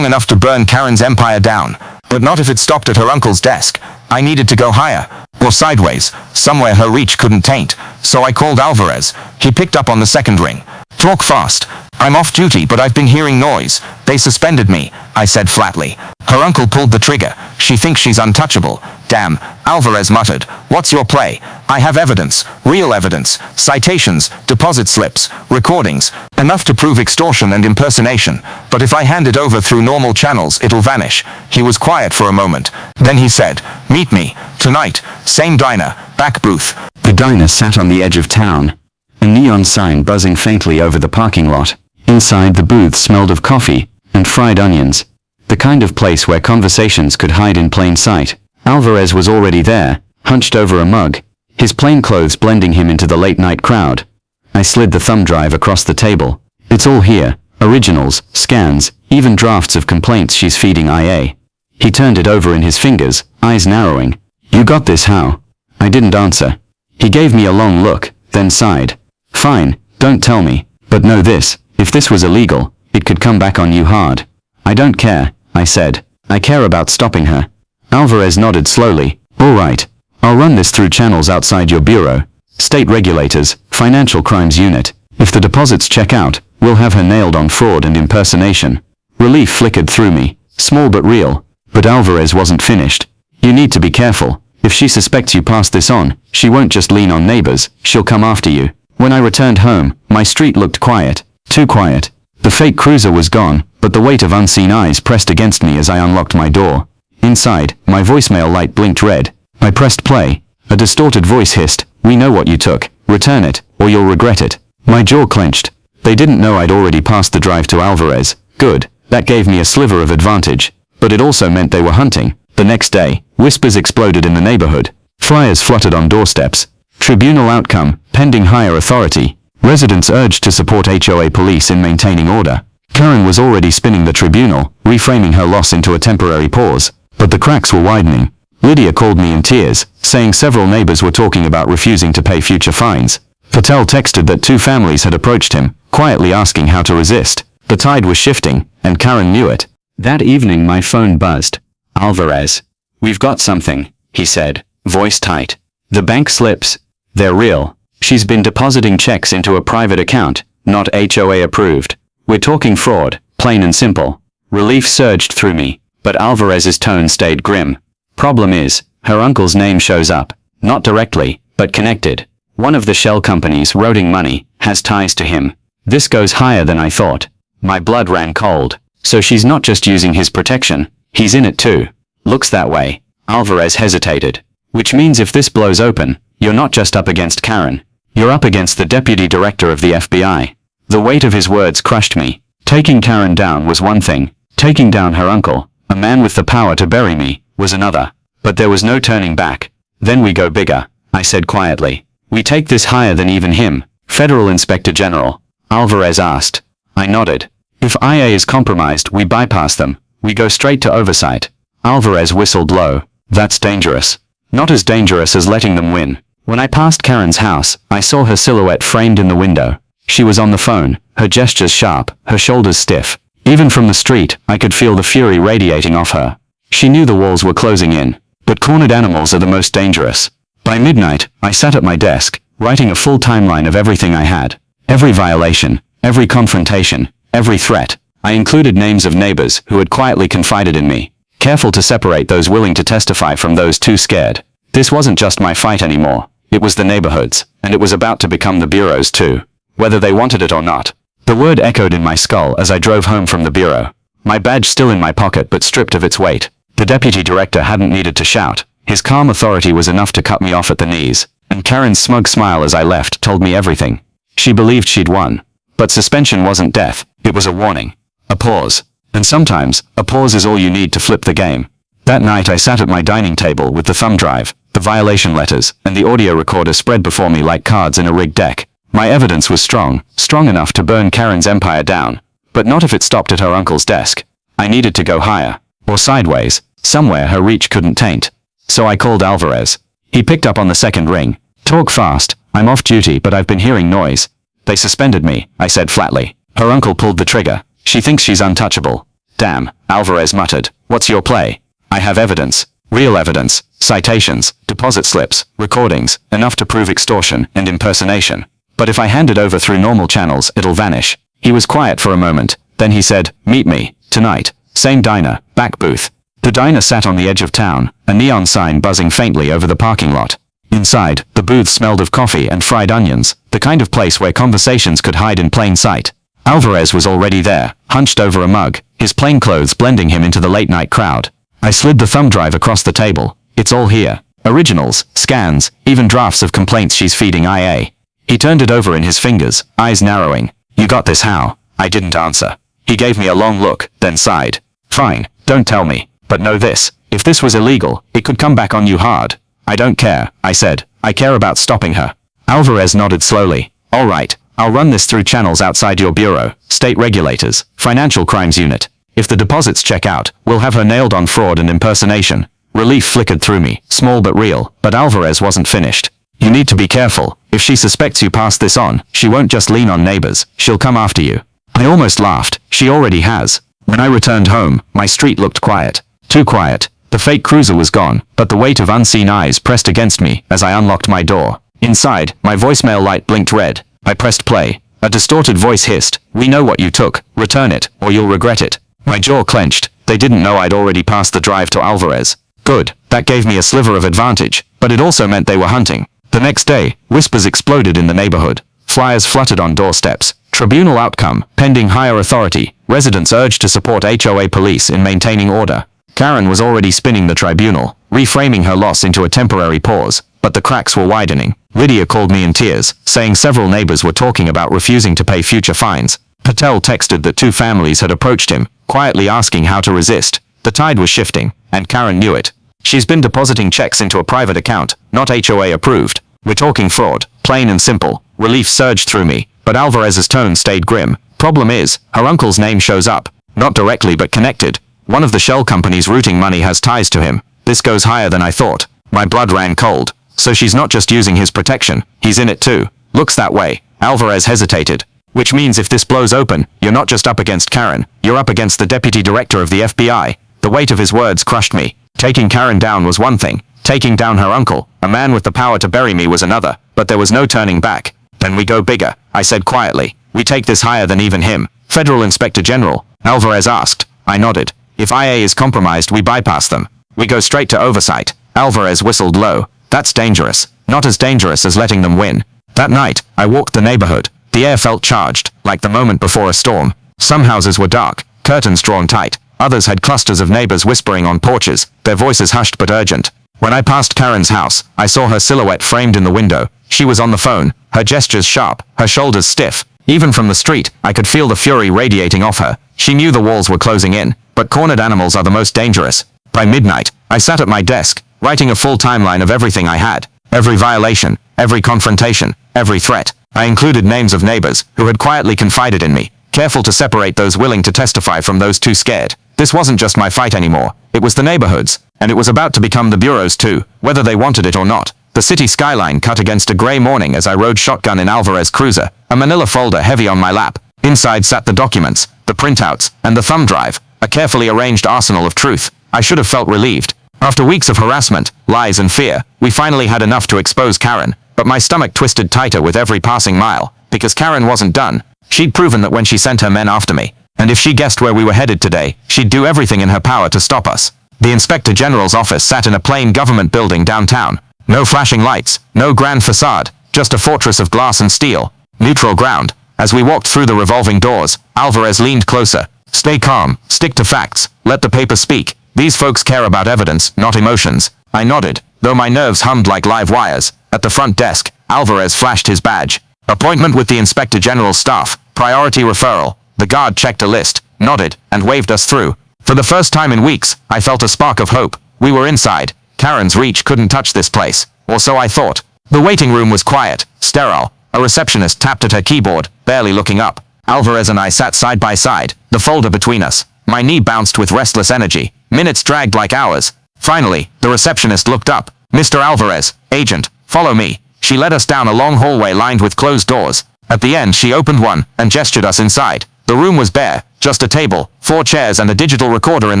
Speaker 2: enough to burn Karen's empire down. But not if it stopped at her uncle's desk. I needed to go higher, or sideways, somewhere her reach couldn't taint. So I called Alvarez. He picked up on the second ring. Talk fast. I'm off duty, but I've been hearing noise. They suspended me, I said flatly. Her uncle pulled the trigger. She thinks she's untouchable. Damn, Alvarez muttered. What's your play? I have evidence, real evidence, citations, deposit slips, recordings, enough to prove extortion and impersonation. But if I hand it over through normal channels, it'll vanish. He was quiet for a moment. Then he said, meet me, tonight, same diner, back booth.
Speaker 1: The diner sat on the edge of town, a neon sign buzzing faintly over the parking lot. Inside the booth smelled of coffee and fried onions, the kind of place where conversations could hide in plain sight. Alvarez was already there, hunched over a mug, his plain clothes blending him into the late-night crowd. I slid the thumb drive across the table. It's all here, originals, scans, even drafts of complaints she's feeding IA. He turned it over in his fingers, eyes narrowing. You got this how? I didn't answer. He gave me a long look, then sighed. Fine, don't tell me, but know this, if this was illegal, it could come back on you hard. I don't care, I said. I care about stopping her. Alvarez nodded slowly. All right. I'll run this through channels outside your bureau. State regulators, financial crimes unit. If the deposits check out, we'll have her nailed on fraud and impersonation. Relief flickered through me, small but real. But Alvarez wasn't finished. You need to be careful. If she suspects you passed this on, she won't just lean on neighbors, she'll come after you. When I returned home, my street looked quiet. Too quiet. The fake cruiser was gone, but the weight of unseen eyes pressed against me as I unlocked my door. Inside, my voicemail light blinked red. I pressed play. A distorted voice hissed, "We know what you took. Return it, or you'll regret it." My jaw clenched. They didn't know I'd already passed the drive to Alvarez. Good. That gave me a sliver of advantage. But it also meant they were hunting. The next day, whispers exploded in the neighborhood. Flyers fluttered on doorsteps. Tribunal outcome, pending higher authority. Residents urged to support HOA police in maintaining order. Karen was already spinning the tribunal, reframing her loss into a temporary pause. But the cracks were widening. Lydia called me in tears, saying several neighbors were talking about refusing to pay future fines. Patel texted that 2 families had approached him, quietly asking how to resist. The tide was shifting, and Karen knew it. That evening my phone buzzed. Alvarez. "We've got something," he said, voice tight. "The bank slips. They're real. She's been depositing checks into a private account, not HOA approved. We're talking fraud, plain and simple." Relief surged through me, but Alvarez's tone stayed grim. Problem is, her uncle's name shows up, not directly, but connected. One of the shell companies routing money has ties to him. This goes higher than I thought. My blood ran cold. So she's not just using his protection, he's in it too. Looks that way. Alvarez hesitated. Which means if this blows open, you're not just up against Karen. You're up against the deputy director of the FBI. The weight of his words crushed me. Taking Karen down was one thing. Taking down her uncle, a man with the power to bury me, was another. But there was no turning back. Then we go bigger, I said quietly. We take this higher than even him, Federal Inspector General. Alvarez asked. I nodded. If IA is compromised, we bypass them. We go straight to oversight. Alvarez whistled low. That's dangerous. Not as dangerous as letting them win. When I passed Karen's house, I saw her silhouette framed in the window. She was on the phone, her gestures sharp, her shoulders stiff. Even from the street, I could feel the fury radiating off her. She knew the walls were closing in. But cornered animals are the most dangerous. By midnight, I sat at my desk, writing a full timeline of everything I had. Every violation, every confrontation, every threat. I included names of neighbors who had quietly confided in me, careful to separate those willing to testify from those too scared. This wasn't just my fight anymore. It was the neighborhood's, and it was about to become the bureau's too, whether they wanted it or not. The word echoed in my skull as I drove home from the bureau. My badge still in my pocket but stripped of its weight. The deputy director hadn't needed to shout. His calm authority was enough to cut me off at the knees, and Karen's smug smile as I left told me everything. She believed she'd won. But suspension wasn't death, it was a warning. A pause. And sometimes, a pause is all you need to flip the game. That night I sat at my dining table with the thumb drive, the violation letters, and the audio recorder spread before me like cards in a rigged deck. My evidence was strong enough to burn Karen's empire down. But not if it stopped at her uncle's desk. I needed to go higher. Or sideways. Somewhere her reach couldn't taint. So I called Alvarez. He picked up on the second ring. Talk fast. I'm off duty but I've been hearing noise. They suspended me, I said flatly. Her uncle pulled the trigger. She thinks she's untouchable. Damn, Alvarez muttered. What's your play? I have evidence. Real evidence. Citations, deposit slips, recordings, enough to prove extortion and impersonation. But if I hand it over through normal channels, it'll vanish. He was quiet for a moment. Then he said, meet me, tonight. Same diner, back booth. The diner sat on the edge of town, a neon sign buzzing faintly over the parking lot. Inside, the booth smelled of coffee and fried onions, the kind of place where conversations could hide in plain sight. Alvarez was already there, hunched over a mug, his plain clothes blending him into the late-night crowd. I slid the thumb drive across the table. It's all here. Originals, scans, even drafts of complaints she's feeding IA. He turned it over in his fingers, eyes narrowing. You got this how? I didn't answer. He gave me a long look, then sighed. Fine, don't tell me. But know this, if this was illegal, it could come back on you hard. I don't care, I said. I care about stopping her. Alvarez nodded slowly. All right, I'll run this through channels outside your bureau, state regulators, financial crimes unit. If the deposits check out, we'll have her nailed on fraud and impersonation. Relief flickered through me, small but real, but Alvarez wasn't finished. You need to be careful. If she suspects you passed this on, she won't just lean on neighbors, she'll come after you. I almost laughed. She already has. When I returned home, my street looked quiet. Too quiet. The fake cruiser was gone, but the weight of unseen eyes pressed against me as I unlocked my door. Inside, my voicemail light blinked red. I pressed play. A distorted voice hissed, "We know what you took. Return it, or you'll regret it." My jaw clenched. They didn't know I'd already passed the drive to Alvarez. Good. That gave me a sliver of advantage, but it also meant they were hunting. The next day, whispers exploded in the neighborhood. Flyers fluttered on doorsteps. Tribunal outcome, pending higher authority. Residents urged to support HOA police in maintaining order. Karen was already spinning the tribunal, reframing her loss into a temporary pause, but the cracks were widening. Lydia called me in tears, saying several neighbors were talking about refusing to pay future fines. Patel texted that 2 families had approached him, quietly asking how to resist. The tide was shifting, and Karen knew it. She's been depositing checks into a private account, not HOA approved. We're talking fraud, plain and simple. Relief surged through me, but Alvarez's tone stayed grim. Problem is, her uncle's name shows up. Not directly but connected. One of the shell companies routing money has ties to him. This goes higher than I thought. My blood ran cold. So she's not just using his protection, he's in it too. Looks that way. Alvarez hesitated. Which means if this blows open, you're not just up against Karen, you're up against the deputy director of the FBI. The weight of his words crushed me. Taking Karen down was one thing. Taking down her uncle, a man with the power to bury me, was another. But there was no turning back. Then we go bigger, I said quietly. We take this higher than even him. Federal Inspector General, Alvarez asked. I nodded. If IA is compromised, we bypass them. We go straight to oversight. Alvarez whistled low. That's dangerous. Not as dangerous as letting them win. That night, I walked the neighborhood.
Speaker 2: The air felt charged, like the moment before a storm. Some houses were dark, curtains drawn tight. Others had clusters of neighbors whispering on porches, their voices hushed but urgent. When I passed Karen's house, I saw her silhouette framed in the window. She was on the phone, her gestures sharp, her shoulders stiff. Even from the street, I could feel the fury radiating off her. She knew the walls were closing in, but cornered animals are the most dangerous. By midnight, I sat at my desk, writing a full timeline of everything I had. Every violation, every confrontation, every threat. I included names of neighbors who had quietly confided in me, careful to separate those willing to testify from those too scared. This wasn't just my fight anymore. It was the neighborhood's, and it was about to become the bureau's too, whether they wanted it or not. The city skyline cut against a gray morning as I rode shotgun in Alvarez Cruiser, a manila folder heavy on my lap. Inside sat the documents, the printouts, and the thumb drive, a carefully arranged arsenal of truth. I should have felt relieved. After weeks of harassment, lies and fear, we finally had enough to expose Karen, but my stomach twisted tighter with every passing mile, because Karen wasn't done. She'd proven that when she sent her men after me, and if she guessed where we were headed today, she'd do everything in her power to stop us. The Inspector General's office sat in a plain government building downtown. No flashing lights, no grand facade, just a fortress of glass and steel. Neutral ground. As we walked through the revolving doors, Alvarez leaned closer. Stay calm, stick to facts, let the paper speak. These folks care about evidence, not emotions. I nodded, though my nerves hummed like live wires. At the front desk, Alvarez flashed his badge. Appointment with the Inspector General's staff. Priority referral. The guard checked a list, nodded, and waved us through. For the first time in weeks, I felt a spark of hope. We were inside. Karen's reach couldn't touch this place. Or so I thought. The waiting room was quiet, sterile. A receptionist tapped at her keyboard, barely looking up. Alvarez and I sat side by side, the folder between us. My knee bounced with restless energy. Minutes dragged like hours. Finally, the receptionist looked up. Mr. Alvarez, agent, follow me. She led us down a long hallway lined with closed doors. At the end she opened one, and gestured us inside. The room was bare, just a table, 4 chairs and a digital recorder in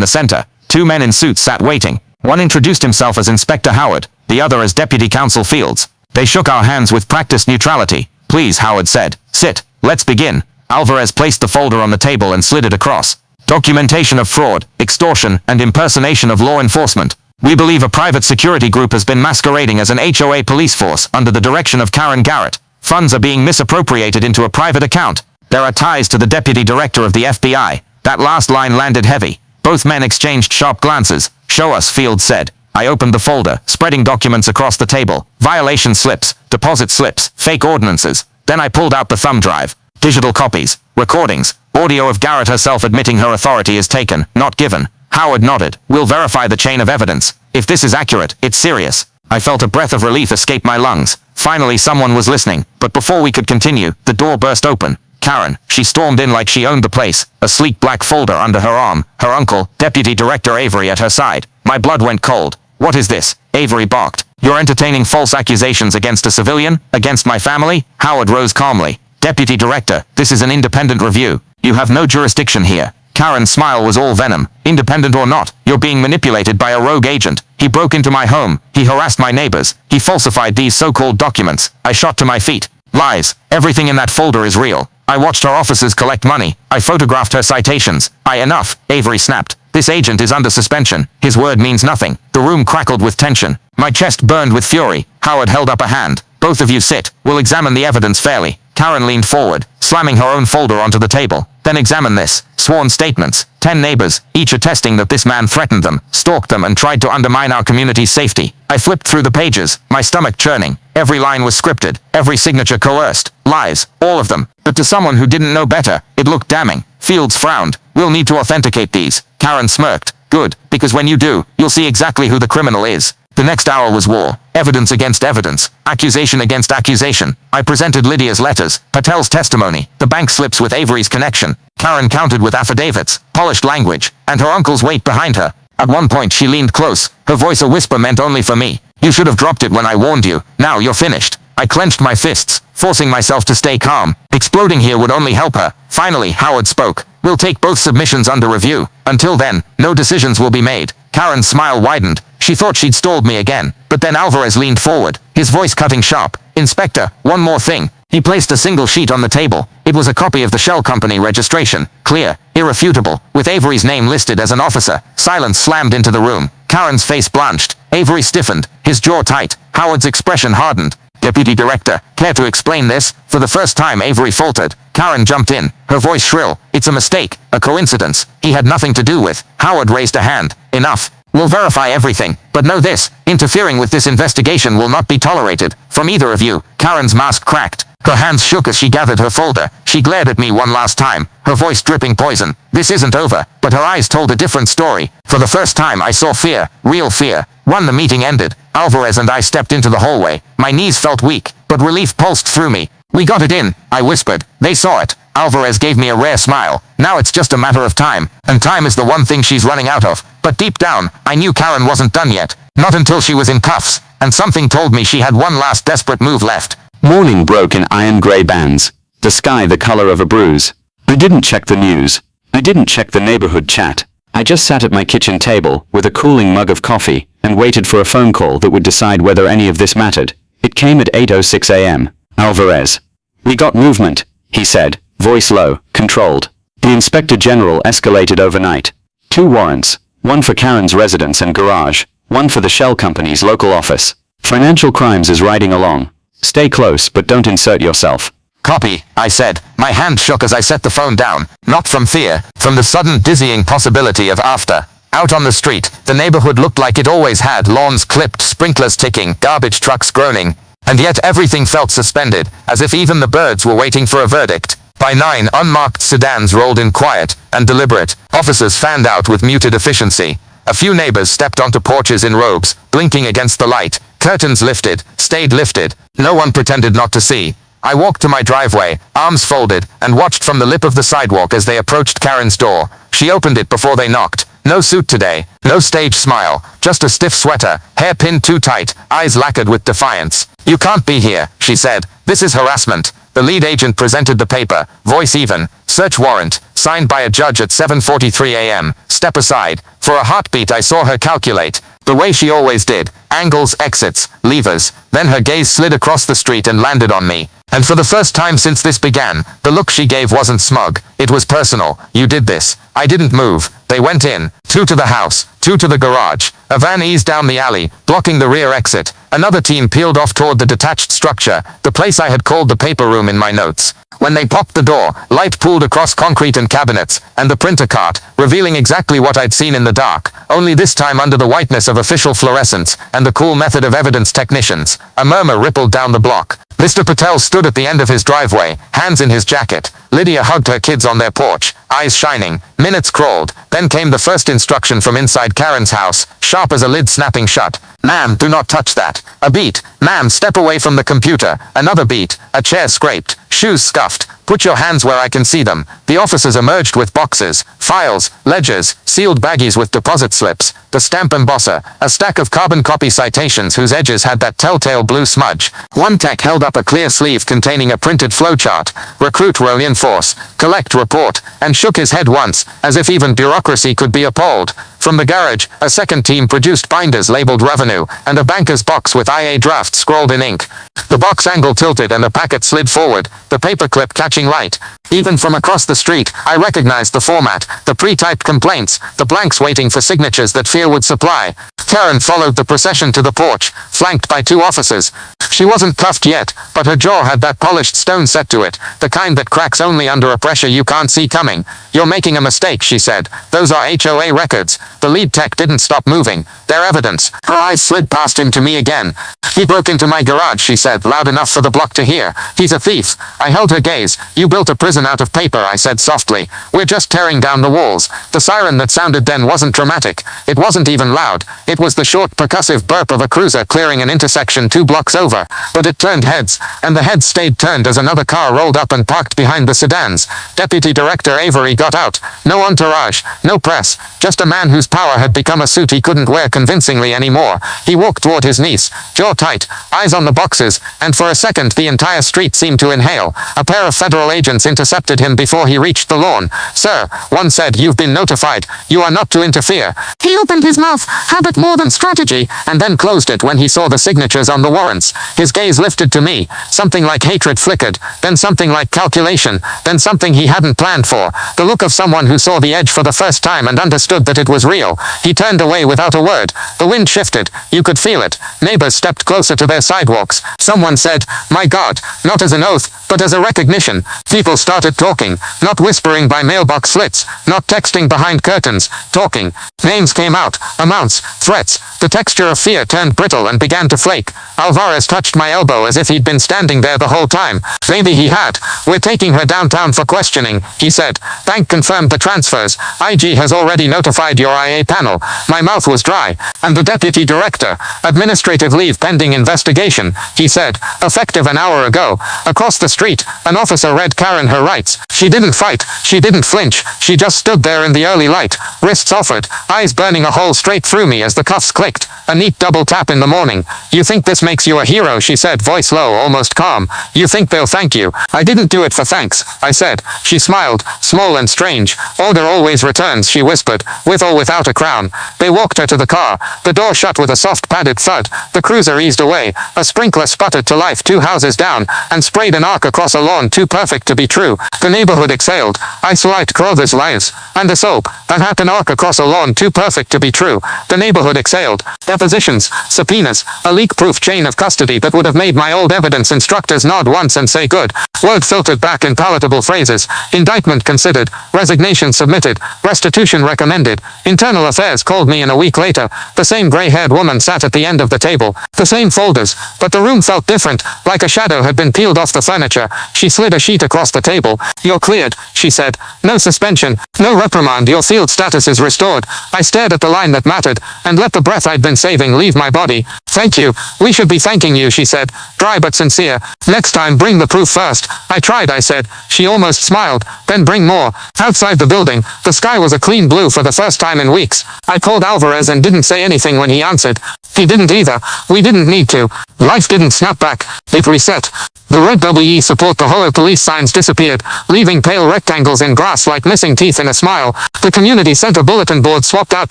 Speaker 2: the center. 2 men in suits sat waiting. One introduced himself as Inspector Howard, the other as Deputy Counsel Fields. They shook our hands with practiced neutrality. Please, Howard said. Sit. Let's begin. Alvarez placed the folder on the table and slid it across. Documentation of fraud, extortion, and impersonation of law enforcement. We believe a private security group has been masquerading as an HOA police force under the direction of Karen Garrett. Funds are being misappropriated into a private account. There are ties to the deputy director of the FBI. That last line landed heavy. Both men exchanged sharp glances. Show us, Fields said. I opened the folder, spreading documents across the table. Violation slips, deposit slips, fake ordinances. Then I pulled out the thumb drive. Digital copies, recordings, audio of Garrett herself admitting her authority is taken, not given. Howard nodded. We'll verify the chain of evidence. If this is accurate, it's serious. I felt a breath of relief escape my lungs. Finally someone was listening, but before we could continue, the door burst open. Karen, she stormed in like she owned the place, a sleek black folder under her arm, her uncle, Deputy Director Avery at her side. My blood went cold. What is this? Avery barked. You're entertaining false accusations against a civilian? Against my family? Howard rose calmly. Deputy Director, this is an independent review. You have no jurisdiction here. Karen's smile was all venom. Independent or not, you're being manipulated by a rogue agent. He broke into my home. He harassed my neighbors. He falsified these so-called documents. I shot to my feet. Lies. Everything in that folder is real. I watched her officers collect money. I photographed her citations. Enough, Avery snapped. This agent is under suspension. His word means nothing. The room crackled with tension. My chest burned with fury. Howard held up a hand. Both of you sit. We'll examine the evidence fairly. Karen leaned forward, slamming her own folder onto the table. Then examine this. Sworn statements. 10 neighbors, each attesting that this man threatened them, stalked them, and tried to undermine our community's safety. I flipped through the pages, my stomach churning. Every line was scripted, every signature coerced. Lies, all of them. But to someone who didn't know better, it looked damning. Fields frowned. We'll need to authenticate these. Karen smirked. Good, because when you do, you'll see exactly who the criminal is. The next hour was war. Evidence against evidence. Accusation against accusation. I presented Lydia's letters, Patel's testimony, the bank slips with Avery's connection. Karen countered with affidavits, polished language, and her uncle's weight behind her. At one point she leaned close, her voice a whisper meant only for me. You should have dropped it when I warned you. Now you're finished. I clenched my fists, forcing myself to stay calm. Exploding here would only help her. Finally, Howard spoke. We'll take both submissions under review. Until then, no decisions will be made. Karen's smile widened. She thought she'd stalled me again. But then Alvarez leaned forward, his voice cutting sharp. Inspector, one more thing. He placed a single sheet on the table. It was a copy of the shell company registration. Clear, irrefutable, with Avery's name listed as an officer. Silence slammed into the room. Karen's face blanched. Avery stiffened, his jaw tight. Howard's expression hardened. Deputy Director, care to explain this? For the first time Avery faltered. Karen jumped in, her voice shrill. It's a mistake, a coincidence. He had nothing to do with. Howard raised a hand. Enough. We'll verify everything, but know this, interfering with this investigation will not be tolerated, from either of you. Karen's mask cracked. Her hands shook as she gathered her folder. She glared at me one last time, her voice dripping poison. This isn't over, but her eyes told a different story. For the first time I saw fear, real fear. When the meeting ended, Alvarez and I stepped into the hallway. My knees felt weak, but relief pulsed through me. We got it in, I whispered. They saw it. Alvarez gave me a rare smile. Now it's just a matter of time, and time is the one thing she's running out of. But deep down, I knew Karen wasn't done yet. Not until she was in cuffs, and something told me she had one last desperate move left.
Speaker 1: Morning broke in iron-gray bands, the sky the color of a bruise. I didn't check the news. I didn't check the neighborhood chat. I just sat at my kitchen table with a cooling mug of coffee and waited for a phone call that would decide whether any of this mattered. It came at 8:06 a.m. Alvarez. We got movement, he said, voice low, controlled. The Inspector General escalated overnight. 2 warrants, one for Karen's residence and garage, one for the shell company's local office. Financial crimes is riding along. Stay close, but don't insert yourself.
Speaker 2: Copy, I said. My hand shook as I set the phone down. Not from fear, from the sudden dizzying possibility of after. Out on the street, the neighborhood looked like it always had, lawns clipped, sprinklers ticking, garbage trucks groaning. And yet everything felt suspended, as if even the birds were waiting for a verdict. By 9, unmarked sedans rolled in quiet and deliberate. Officers fanned out with muted efficiency. A few neighbors stepped onto porches in robes, blinking against the light. Curtains lifted, stayed lifted. No one pretended not to see. I walked to my driveway, arms folded, and watched from the lip of the sidewalk as they approached Karen's door. She opened it before they knocked. No suit today, no stage smile, just a stiff sweater, hair pinned too tight, eyes lacquered with defiance. You can't be here, she said. This is harassment. The lead agent presented the paper, voice even. Search warrant, signed by a judge at 7:43 a.m. Step aside. For a heartbeat I saw her calculate. The way she always did. Angles, exits, levers. Then her gaze slid across the street and landed on me. And for the first time since this began, the look she gave wasn't smug. It was personal. You did this. I didn't move. They went in. 2 to the house, 2 to the garage. A van eased down the alley, blocking the rear exit. Another team peeled off toward the detached structure, the place I had called the paper room in my notes. When they popped the door, light pooled across concrete and cabinets, and the printer cart, revealing exactly what I'd seen in the dark, only this time under the whiteness of official fluorescence and the cool method of evidence technicians. A murmur rippled down the block. Mr. Patel stood at the end of his driveway, hands in his jacket. Lydia hugged her kids on their porch, eyes shining. Minutes crawled. Then came the first instruction from inside Karen's house, sharp as a lid snapping shut. Ma'am, do not touch that. A beat. Ma'am, step away from the computer. Another beat. A chair scraped. Shoes scuffed. Put your hands where I can see them. The officers emerged with boxes, files, ledgers, sealed baggies with deposit slips, the stamp embosser, a stack of carbon copy citations whose edges had that telltale blue smudge. One tech held up a clear sleeve containing a printed flowchart. Recruit, roll in force, collect, report, and shook his head once, as if even bureaucracy could be appalled. From the garage, a second team produced binders labeled revenue, and a banker's box with IA draft scrawled in ink. The box angle tilted and a packet slid forward, the paperclip catching light. Even from across the street, I recognized the format, the pre-typed complaints, the blanks waiting for signatures that fear would supply. Karen followed the procession to the porch, flanked by 2 officers. She wasn't cuffed yet, but her jaw had that polished stone set to it, the kind that cracks only under a pressure you can't see coming. You're making a mistake, she said. Those are HOA records. The lead tech didn't stop moving. They're evidence. Her eyes slid past him to me again. He broke into my garage, she said, loud enough for the block to hear. He's a thief. I held her gaze. You built a prison out of paper, I said softly. We're just tearing down the walls. The siren that sounded then wasn't dramatic. It wasn't even loud. It was the short, percussive burp of a cruiser clearing an intersection 2 blocks over. But it turned heads, and the heads stayed turned as another car rolled up and parked behind the sedans. Deputy Director Avery got out. No entourage, no press, just a man whose power had become a suit he couldn't wear convincingly anymore. He walked toward his niece, jaw tight, eyes on the boxes, and for a second the entire street seemed to inhale. A pair of federal agents intercepted him before he reached the lawn. Sir, one said, you've been notified. You are not to interfere. He opened his mouth, habit more than strategy, and then closed it when he saw the signatures on the warrants.
Speaker 3: His gaze lifted to me. Something like hatred flickered, then something like calculation, then something he hadn't planned for. The look of someone who saw the edge for the first time and understood that it was real. He turned away without a word. The wind shifted. You could feel it. Neighbors stepped closer to their sidewalks. Someone said, "My God," not as an oath, but as a recognition. People started talking, not whispering by mailbox slits, not texting behind curtains, talking. Names came out, amounts, threats. The texture of fear turned brittle and began to flake. Alvarez touched my elbow as if he'd been standing there the whole time. Maybe he had. "We're taking her downtown for questioning," he said. "Bank confirmed the transfers. IG has already notified your IA panel." My mouth was dry. "And the deputy director. Administrative leave pending investigation," he said. "Effective an hour ago." Across the street, an officer read Karen her rights. She didn't fight. She didn't flinch. She just stood there in the early light, wrists offered, eyes burning a hole straight through me as the cuffs clicked. A neat double tap in the morning. "You think this makes you a hero," she said, voice low, almost calm. "You think they'll thank you." "I didn't do it for thanks," I said. She smiled, small and strange. "Order always returns," she whispered, with or without a crown. They walked her to the car. The door shut with a soft padded thud. The cruiser eased away. A sprinkler sputtered to life 2 houses down, and sprayed an arc across a lawn too perfect to be true. The neighborhood exhaled. Isolite Crowther's lives. And a soap. That had an arc across a lawn too perfect to be true. The neighborhood exhaled. Depositions, subpoenas, a leak-proof chain of custody that would have made my old evidence instructors nod once and say good. Word filtered back in palatable phrases. Indictment considered. Resignation submitted. Restitution recommended. Internal Affairs called me in a week later. The same gray-haired woman sat at the end of the table. The same folders. But the room felt different, like a shadow had been peeled off the furniture. She slid a sheet across the table. "You're cleared," she said. "No suspension. No reprimand. Your field status is restored." I stared at the line that mattered, and let the breath I'd been saving leave my body. "Thank you. We should be thanking you," she said, dry but sincere. "Next time bring the proof first." "I tried," I said. She almost smiled. "Then bring more." Outside the building, the sky was a clean blue for the first time in weeks. I called Alvarez and didn't say anything when he answered. He didn't either. We didn't need to. Life didn't snap back. It reset. The red WE support the HOA police signs disappeared, leaving pale rectangles in grass like missing teeth in a smile. The community center bulletin board swapped out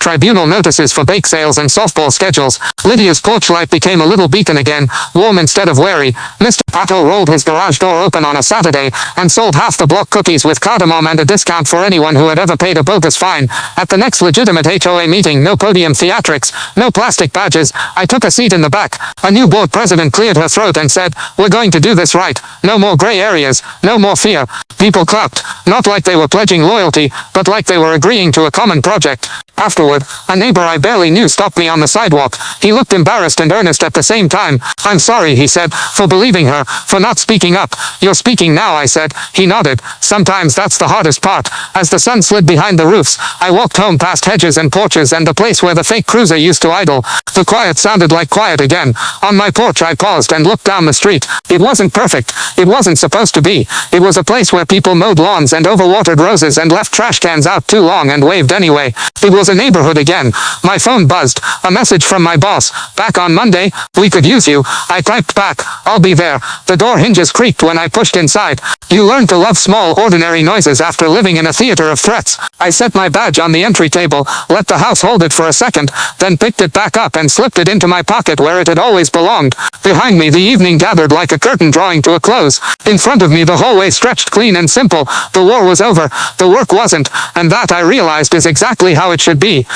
Speaker 3: tribunal notices for bake sales and softball schedules. Lydia's porch light became a little beacon again, warm instead of wary. Mr. Pato rolled his garage door open on a Saturday and sold half the block cookies with cardamom and a discount for anyone who had ever paid a bogus fine. At the next legitimate HOA meeting, no podium theatrics, no plastic badges. I took a seat in the back. A new board president cleared her throat and said, "We're going to do this right. No more gray areas. No more fear." People clapped, not like they were pledging loyalty, but like they were agreeing to a common project. Afterward, a neighbor I barely knew stopped me on the sidewalk. He looked embarrassed and earnest at the same time. "I'm sorry," he said, "for believing her, for not speaking up." "You're speaking now," I said. He nodded. "Sometimes that's the hardest part." As the sun slid behind the roofs, I walked home past hedges and porches and the place where the fake cruiser used to idle. The quiet sounded like quiet again. On my porch I paused and looked down the street. It wasn't perfect. It wasn't supposed to be. It was a place where people mowed lawns and overwatered roses and left trash cans out too long and waved anyway. It was a neighborhood again. My phone buzzed. A message from my boss. "Back on Monday. We could use you." I typed back, "I'll be there." The door hinges creaked when I pushed inside. You learn to love small, ordinary noises after living in a theater of threats. I set my badge on the entry table, let the house hold it for a second, then picked it back up and slipped it into my pocket where it had always belonged. Behind me, the evening gathered like a curtain drawing to a close. In front of me, the hallway stretched clean and simple. The war was over. The work wasn't. And that, I realized, is exactly how it should be.